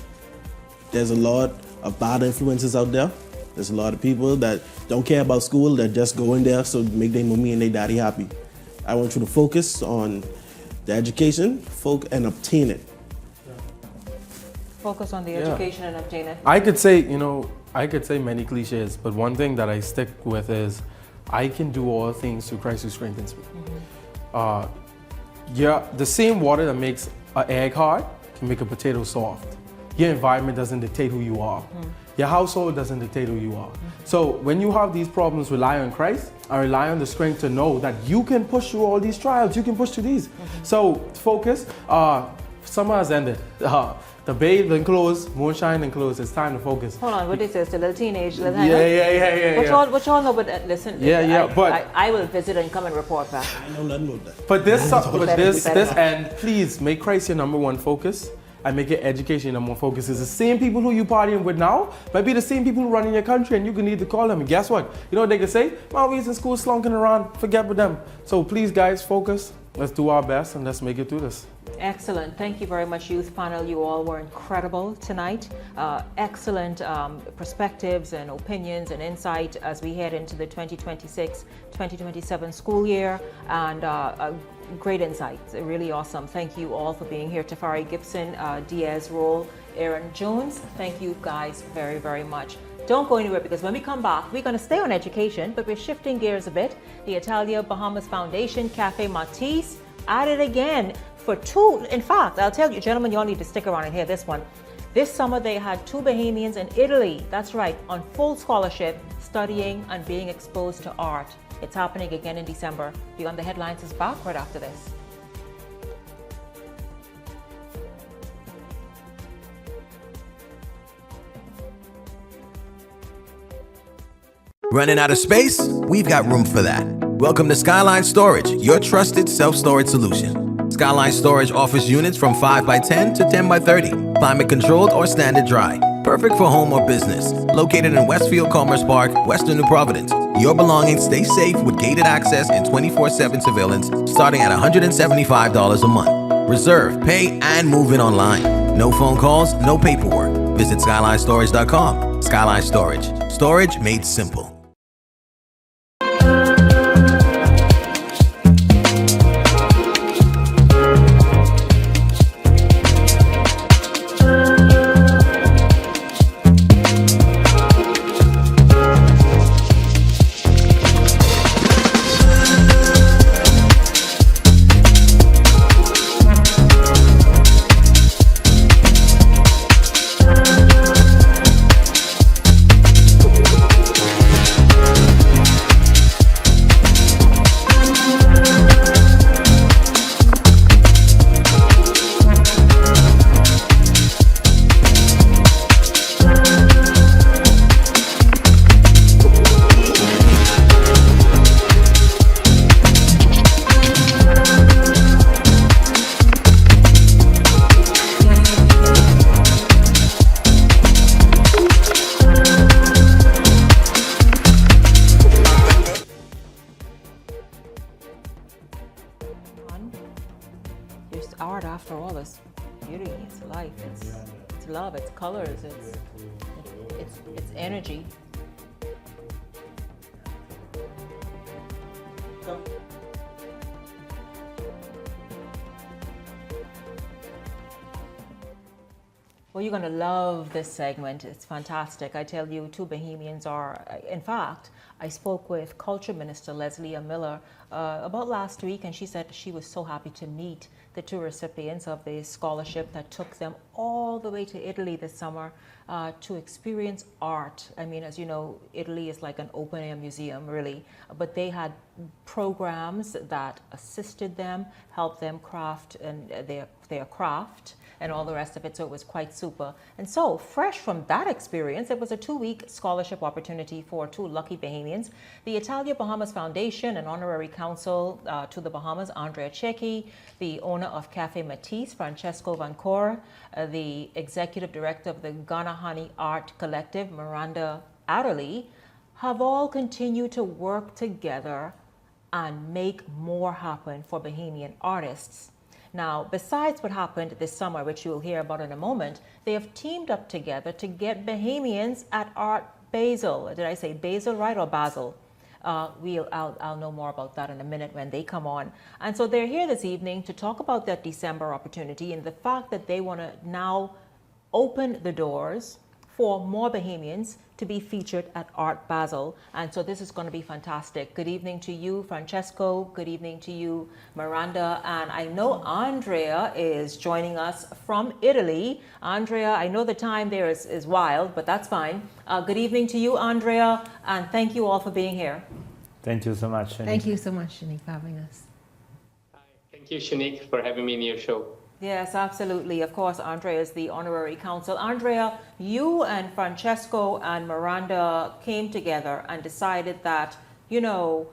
There's a lot of bad influences out there. There's a lot of people that don't care about school, that just go in there so make their mommy and their daddy happy. I want you to focus on the education, and obtain it. Focus on the education and obtain it. I could say many cliches, but one thing that I stick with is, I can do all things through Christ who strengthens me. The same water that makes an egg hard can make a potato soft. Your environment doesn't dictate who you are. Your household doesn't dictate who you are. So when you have these problems, rely on Christ and rely on the strength to know that you can push through all these trials, you can push through these. So focus, summer has ended. The bathe and clothes, moonshine and clothes, it's time to focus. Hold on, what is this? The little teenage, little Yeah. What y'all know, but listen. But I will visit and come and report back. I know nothing about that. But this and please make Christ your number one focus and make your education your number one focus. It's the same people who you partying with now might be the same people who run in your country, and you can need to call them. And guess what? You know what they can say? Man, we in school slunking around. Forget with them. So please, guys, focus. Let's do our best and let's make it through this. Excellent. Thank you very much, youth panel. You all were incredible tonight. Excellent perspectives and opinions and insight as we head into the 2026-2027 school year, and great insights. Really awesome. Thank you all for being here. Tafari Gibson, Diaz Roll, Aaron Jones. Thank you guys very, very much. Don't go anywhere, because when we come back, we're going to stay on education, but we're shifting gears a bit. The Italia Bahamas Foundation Cafe Matisse at it again for two. In fact, I'll tell you, gentlemen, y'all need to stick around and hear this one. This summer, they had 2 Bahamians in Italy, that's right, on full scholarship, studying and being exposed to art. It's happening again in December. Beyond the Headlines is back right after this. Running out of space? We've got room for that. Welcome to Skyline Storage, your trusted self-storage solution. Skyline Storage offers units from 5x10 to 10x30, climate controlled or standard dry. Perfect for home or business. Located in Westfield Commerce Park, Western New Providence. Your belongings stay safe with gated access and 24/7 surveillance starting at $175 a month. Reserve, pay, and move in online. No phone calls, no paperwork. Visit SkylineStorage.com. Skyline Storage. Storage made simple. Art, after all, is beauty, it's life, it's love, it's colors, it's energy. Well, you're going to love this segment. It's fantastic. I tell you, 2 Bahamians are, in fact, I spoke with Culture Minister Leslie Miller about last week, and she said she was so happy to meet the 2 recipients of the scholarship that took them all the way to Italy this summer to experience art. I mean, as you know, Italy is like an open-air museum, really, but they had programs that assisted them, helped them craft and their craft, and all the rest of it, so it was quite super. And so, fresh from that experience, it was a 2-week scholarship opportunity for 2 lucky Bahamians. The Italia Bahamas Foundation and Honorary Counsel to the Bahamas, Andrea Cecchi, the owner of Cafe Matisse, Francesco Vancor, the executive director of the Ganahani Art Collective, Miranda Adderley, have all continued to work together and make more happen for Bahamian artists. Now, besides what happened this summer, which you'll hear about in a moment, they have teamed up together to get Bahamians at Art Basel. Did I say Basel right, or Basel? I'll know more about that in a minute when they come on. And so they're here this evening to talk about that December opportunity and the fact that they want to now open the doors for more Bahamians to be featured at Art Basel. And so this is going to be fantastic. Good evening to you, Francesco. Good evening to you, Miranda. And I know Andrea is joining us from Italy. Andrea, I know the time there is wild, but that's fine. Good evening to you, Andrea, and thank you all for being here. Thank you so much, Shanique. Thank you so much, Shanique, for having us. Thank you, Shanique, for having me in your show. Yes, absolutely. Of course, Andrea is the honorary counsel. Andrea, you and Francesco and Miranda came together and decided that, you're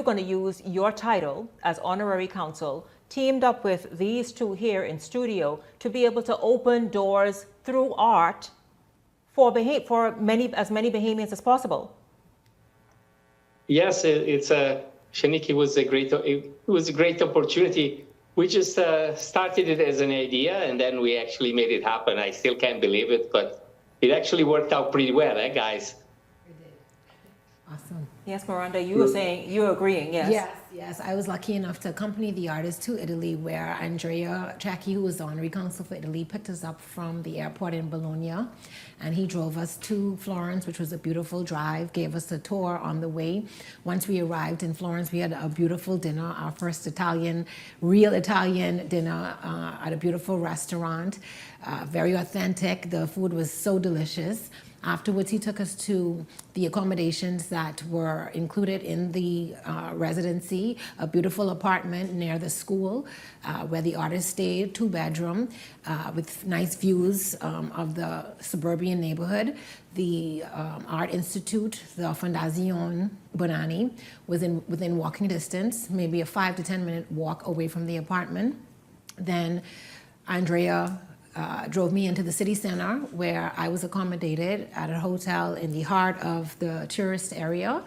going to use your title as honorary counsel, teamed up with these two here in studio to be able to open doors through art for as many Bahamians as possible. Yes, Shanique, it was a great opportunity. We just started it as an idea, and then we actually made it happen. I still can't believe it, but it actually worked out pretty well, guys? Awesome. Yes, Miranda, you were saying, you're agreeing, yes? Yes. I was lucky enough to accompany the artist to Italy, where Andrea Chacchi, who was the honorary consul for Italy, picked us up from the airport in Bologna, and he drove us to Florence, which was a beautiful drive, gave us a tour on the way. Once we arrived in Florence, we had a beautiful dinner, our first real Italian dinner at a beautiful restaurant, very authentic. The food was so delicious. Afterwards, he took us to the accommodations that were included in the residency, a beautiful apartment near the school where the artist stayed, 2-bedroom, with nice views of the suburban neighborhood. The Art Institute, the Fondazione Bonanni, was within walking distance, maybe a 5 to 10 minute walk away from the apartment. Then Andrea drove me into the city center, where I was accommodated at a hotel in the heart of the tourist area.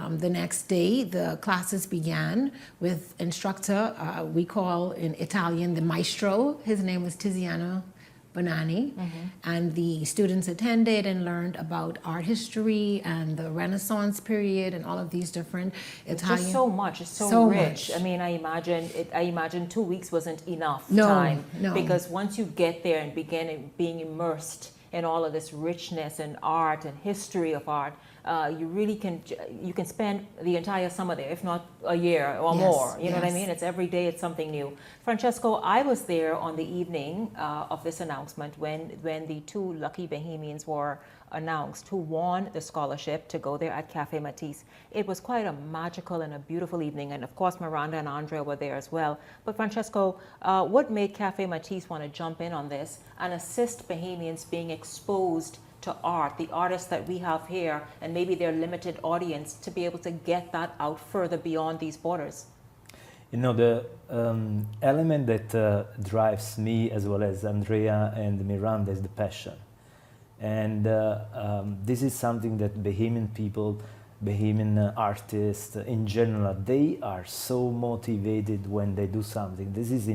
The next day, the classes began with instructor, we call in Italian the maestro. His name was Tiziano Bonanni. And the students attended and learned about art history and the Renaissance period and all of these different Italian. Just so much. It's so rich. Much. I mean, I imagine 2 weeks wasn't enough time. No. Because once you get there and begin being immersed in all of this richness and art and history of art, you can spend the entire summer there, if not a year or more. You know what I mean? It's every day it's something new. Francesco, I was there on the evening of this announcement when the two lucky Bahamians were announced who won the scholarship to go there at Cafe Matisse. It was quite a magical and a beautiful evening, and of course Miranda and Andrea were there as well. But Francesco, what made Cafe Matisse want to jump in on this and assist Bahamians being exposed to art, the artists that we have here, and maybe their limited audience, to be able to get that out further beyond these borders? The element that drives me as well as Andrea and Miranda is the passion. And this is something that Bahamian people, Bahamian artists in general, they are so motivated when they do something. This is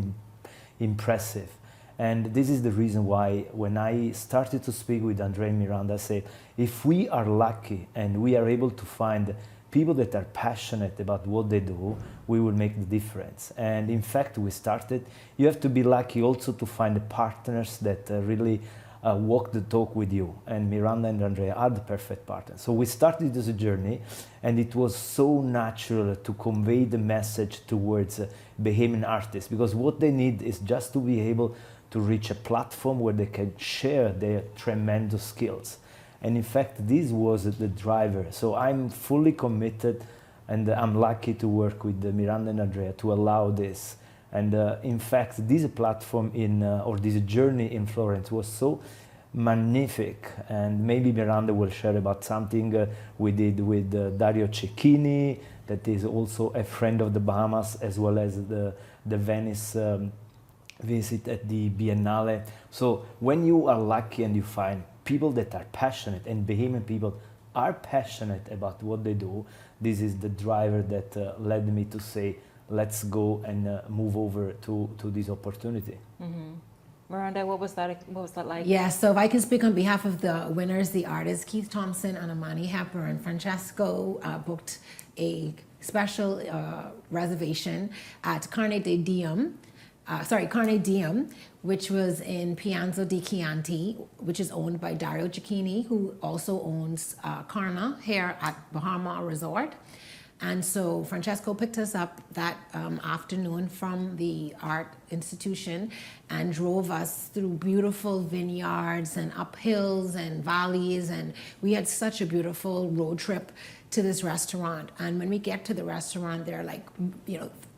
impressive. And this is the reason why when I started to speak with Andrea and Miranda, I said, if we are lucky and we are able to find people that are passionate about what they do, we will make the difference. And in fact, you have to be lucky also to find the partners that really walk the talk with you. And Miranda and Andrea are the perfect partners. So we started this journey, and it was so natural to convey the message towards Bahamian artists, because what they need is just to be able to reach a platform where they can share their tremendous skills. And in fact, this was the driver. So I'm fully committed, and I'm lucky to work with Miranda and Andrea to allow this. And in fact, this platform or this journey in Florence was so magnific. And maybe Miranda will share about something we did with Dario Cecchini, that is also a friend of the Bahamas, as well as the Venice visit at the Biennale. So when you are lucky and you find people that are passionate, and Bahamian people are passionate about what they do, this is the driver that led me to say, let's go and move over to this opportunity. Miranda, what was that like? Yeah, so if I can speak on behalf of the winners, the artists, Keith Thompson and Amani Hepburn, Francesco booked a special reservation at Carne de Diem, Carne Diem, which was in Piazza di Chianti, which is owned by Dario Cecchini, who also owns Carna here at Bahama Resort. And so Francesco picked us up that afternoon from the art institution and drove us through beautiful vineyards and up hills and valleys. And we had such a beautiful road trip to this restaurant. And when we get to the restaurant, there are like,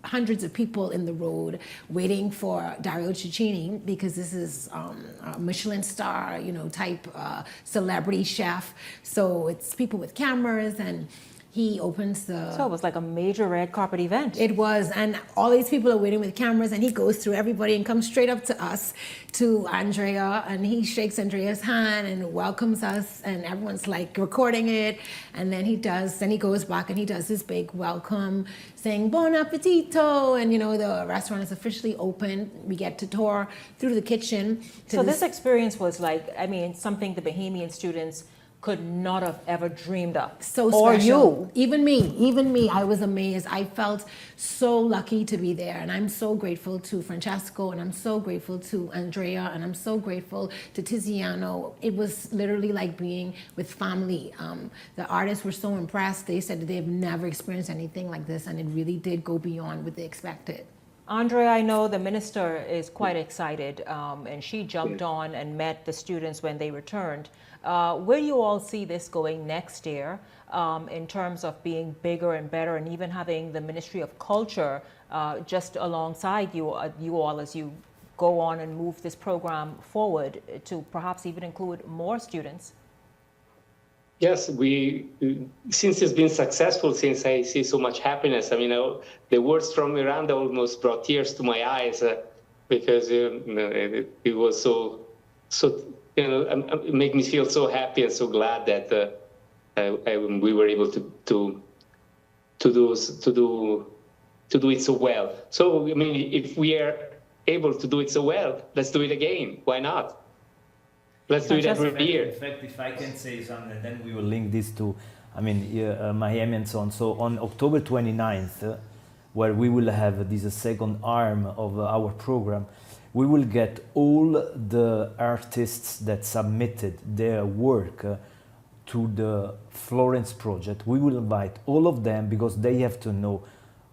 hundreds of people in the road waiting for Dario Cecchini, because this is a Michelin star, type celebrity chef. So it's people with cameras, and he opens the... So it was like a major red carpet event. It was, and all these people are waiting with cameras, and he goes through everybody and comes straight up to us, to Andrea, and he shakes Andrea's hand and welcomes us, and everyone's like recording it, and then he goes back and he does this big welcome, saying Bon Appetito, and the restaurant is officially open. We get to tour through the kitchen. So this experience was like, something the Bahamian students could not have ever dreamed of. So special. Or you. Even me, I was amazed. I felt so lucky to be there. And I'm so grateful to Francesco, and I'm so grateful to Andrea, and I'm so grateful to Tiziano. It was literally like being with family. The artists were so impressed. They said that they've never experienced anything like this, and it really did go beyond what they expected. Andrea, I know the minister is quite excited, and she jumped on and met the students when they returned. Where do you all see this going next year in terms of being bigger and better, and even having the Ministry of Culture just alongside you all as you go on and move this program forward to perhaps even include more students? Yes, since it's been successful, since I see so much happiness, the words from Miranda almost brought tears to my eyes because it was so it made me feel so happy and so glad that we were able to do it so well. So if we are able to do it so well, let's do it again. Why not? Let's do it every year. In fact, if I can say something, and then we will link this to, Miami and so on. So on October 29th, where we will have this second arm of our program, we will get all the artists that submitted their work to the Florence project. We will invite all of them, because they have to know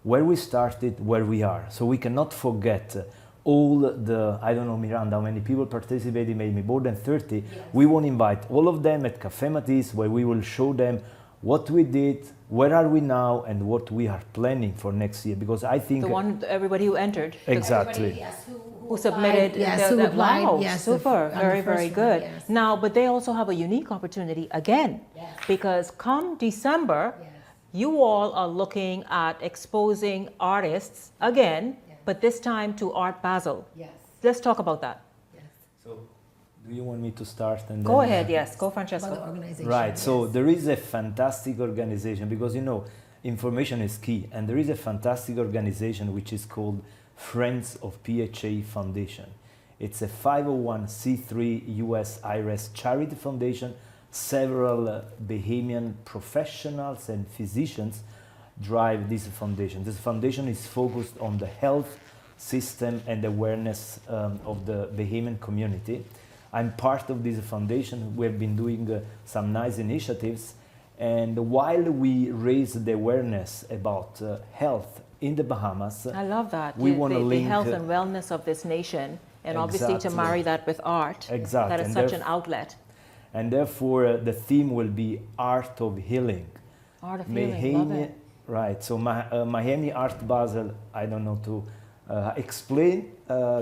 where we started, where we are. So we cannot forget all the, I don't know, Miranda, how many people participated, maybe more than 30. Yes. We will invite all of them at Café Matisse, where we will show them what we did, where are we now, and what we are planning for next year. Because I think... everybody who entered. Exactly. Yes, who submitted. Who applied. Wow, yes, super, very, very good. Yes. Now, but they also have a unique opportunity again, because come December, you all are looking at exposing artists again, but this time to Art Basel. Yes. Let's talk about that. Yes. So, do you want me to start? And go then, ahead, yes. Go, Francesco. About the organization. Right, yes. so there is a fantastic organization, because information is key, and there is a fantastic organization which is called Friends of PHA Foundation. It's a 501c3 US IRS charity foundation. Several Bahamian professionals and physicians drive this foundation. This foundation is focused on the health system and awareness of the Bahamian community. I'm part of this foundation. We've been doing some nice initiatives, and while we raise the awareness about health in the Bahamas, I love that. We want to link the health and wellness of this nation, and obviously to marry that with art. Exactly. That is such an outlet. And therefore, the theme will be Art of Healing. Art of Healing, love it. Right, so Miami Art Basel, I don't know to explain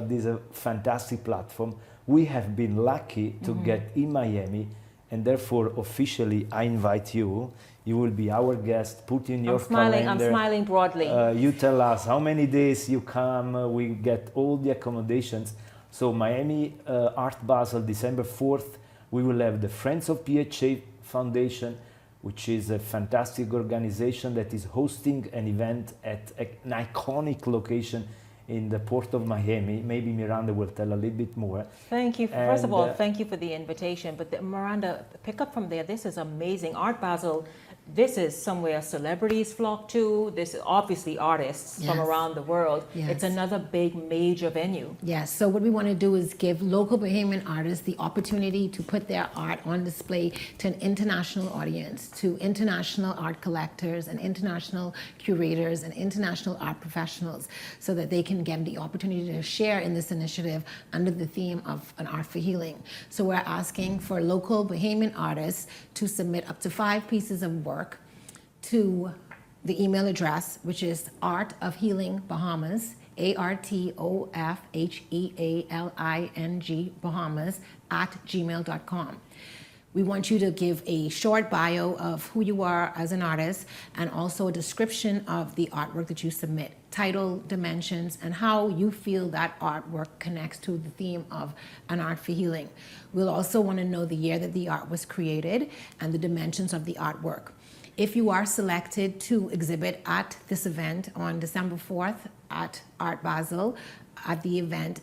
this fantastic platform. We have been lucky to get in Miami, and therefore officially I invite you. You will be our guest, put in your calendar. I'm smiling broadly. You tell us how many days you come, we get all the accommodations. So Miami Art Basel, December 4th, we will have the Friends of PHA Foundation, which is a fantastic organization that is hosting an event at an iconic location in the port of Miami. Maybe Miranda will tell a little bit more. Thank you. First of all, thank you for the invitation. But Miranda, pick up from there. This is amazing. Art Basel this is somewhere celebrities flock to. This is obviously artists from Yes. around the world. Yes. It's another big major venue. Yes, so what we want to do is give local Bahamian artists the opportunity to put their art on display to an international audience, to international art collectors and international curators and international art professionals, so that they can get the opportunity to share in this initiative under the theme of an art for healing. So we're asking for local Bahamian artists to submit up to 5 pieces of work to the email address, which is Art of Healing Bahamas, ARTOFHEALING Bahamas @gmail.com. We want you to give a short bio of who you are as an artist and also a description of the artwork that you submit, title, dimensions, and how you feel that artwork connects to the theme of an art for healing. We'll also want to know the year that the art was created and the dimensions of the artwork. If you are selected to exhibit at this event on December 4th at Art Basel, at the event,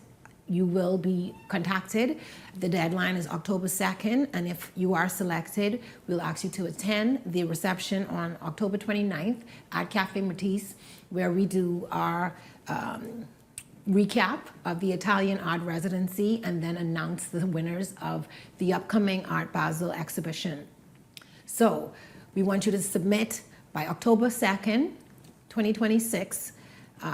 you will be contacted. The deadline is October 2nd, and if you are selected, we'll ask you to attend the reception on October 29th at Cafe Matisse, where we do our recap of the Italian art residency and then announce the winners of the upcoming Art Basel exhibition. So we want you to submit by October 2nd, 2026.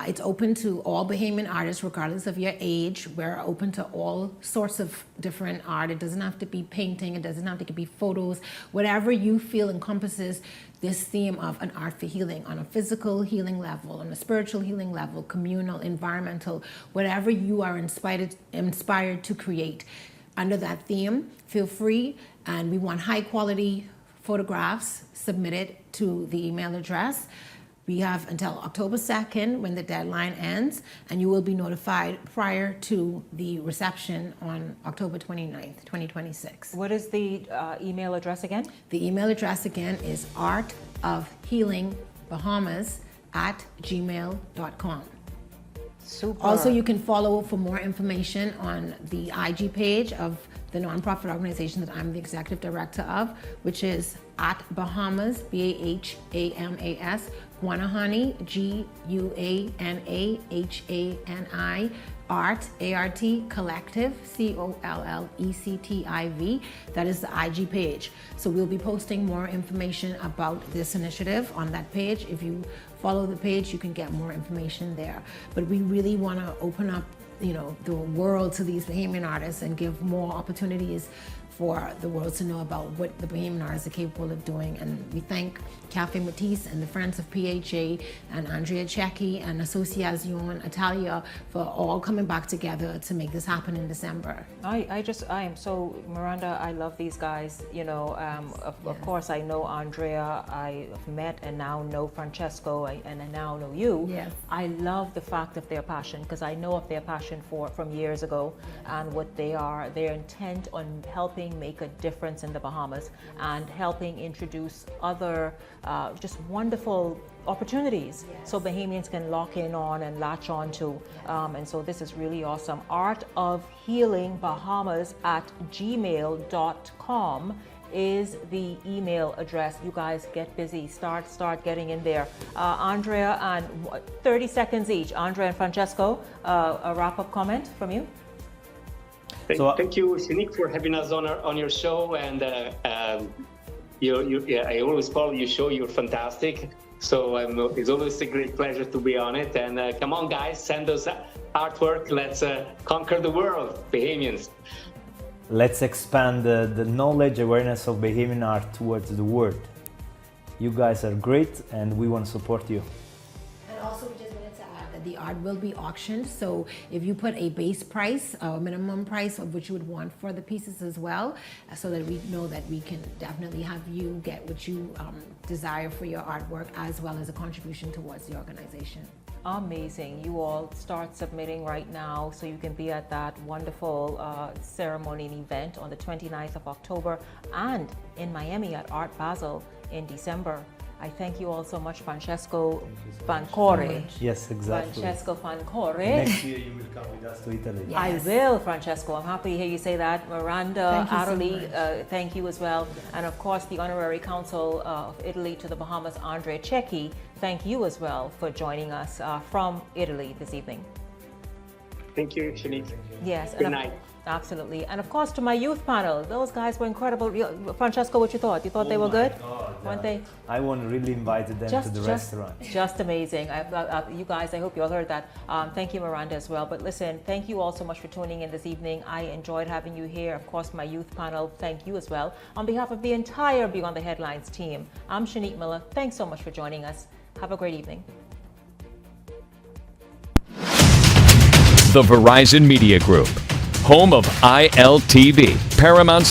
It's open to all Bahamian artists, regardless of your age. We're open to all sorts of different art. It doesn't have to be painting. It doesn't have to be photos. Whatever you feel encompasses this theme of an art for healing on a physical healing level, on a spiritual healing level, communal, environmental, whatever you are inspired to create. Under that theme, feel free, and we want high quality photographs submitted to the email address. We have until October 2nd when the deadline ends, and you will be notified prior to the reception on October 29th, 2026. What is the email address again? The email address again is artofhealingbahamas@gmail.com. Super. Also, you can follow for more information on the IG page of the nonprofit organization that I'm the executive director of, which is at Bahamas, BAHAMAS, Guanahani, GUANAHANI, Art, ART, Collective, COLLECTIV. That is the IG page. So we'll be posting more information about this initiative on that page. If you follow the page, you can get more information there. But we really want to open up, the world to these Bahamian artists and give more opportunities for the world to know about what the Bahamian artists are capable of doing. And we thank Cafe Matisse and the Friends of PHA and Andrea Cecchi and Associazione Italia for all coming back together to make this happen in December. I am so, Miranda, I love these guys. Of course, I know Andrea, I've met and now know Francesco, and I now know you. Yes. I love the fact of their passion, because I know of their passion from years ago and what their intent on helping make a difference in the Bahamas and helping introduce other just wonderful opportunities, so Bahamians can lock in on and latch on to. And so this is really awesome. artofhealingbahamas@gmail.com is the email address. You guys get busy. Start getting in there. Andrea, and 30 seconds each. Andrea and Francesco, a wrap-up comment from you? Thank you, Shanique, for having us on your show. And I always follow your show. You're fantastic. So it's always a great pleasure to be on it. And come on, guys, send us artwork. Let's conquer the world, Bahamians. Let's expand the knowledge, awareness of Bahamian art towards the world. You guys are great, and we want to support you. And also, we just wanted to add that the art will be auctioned. So if you put a base price, a minimum price of what you would want for the pieces as well, so that we know that we can definitely have you get what you desire for your artwork, as well as a contribution towards the organization. Amazing. You all start submitting right now so you can be at that wonderful ceremony and event on the 29th of October and in Miami at Art Basel in December. I thank you all so much, Francesco Fancore. Yes, exactly. Francesco Fancore. Next year you will come with us to Italy. Yes. I will, Francesco. I'm happy to hear you say that. Miranda, Arely, thank you as well. And of course, the Honorary Consul of Italy to the Bahamas, Andre Cecchi, thank you as well for joining us from Italy this evening. Thank you, Shanique. Yes. Good night. Absolutely. And of course, to my youth panel, those guys were incredible. Francesco, what you thought? You thought they were good? Weren't they? I want to really invite them to the restaurant. Just amazing. You guys, I hope you all heard that. Thank you, Miranda, as well. But listen, thank you all so much for tuning in this evening. I enjoyed having you here. Of course, my youth panel, thank you as well. On behalf of the entire Beyond the Headlines team, I'm Shanique Miller. Thanks so much for joining us. Have a great evening. The Verizon Media Group, home of ILTV, Paramount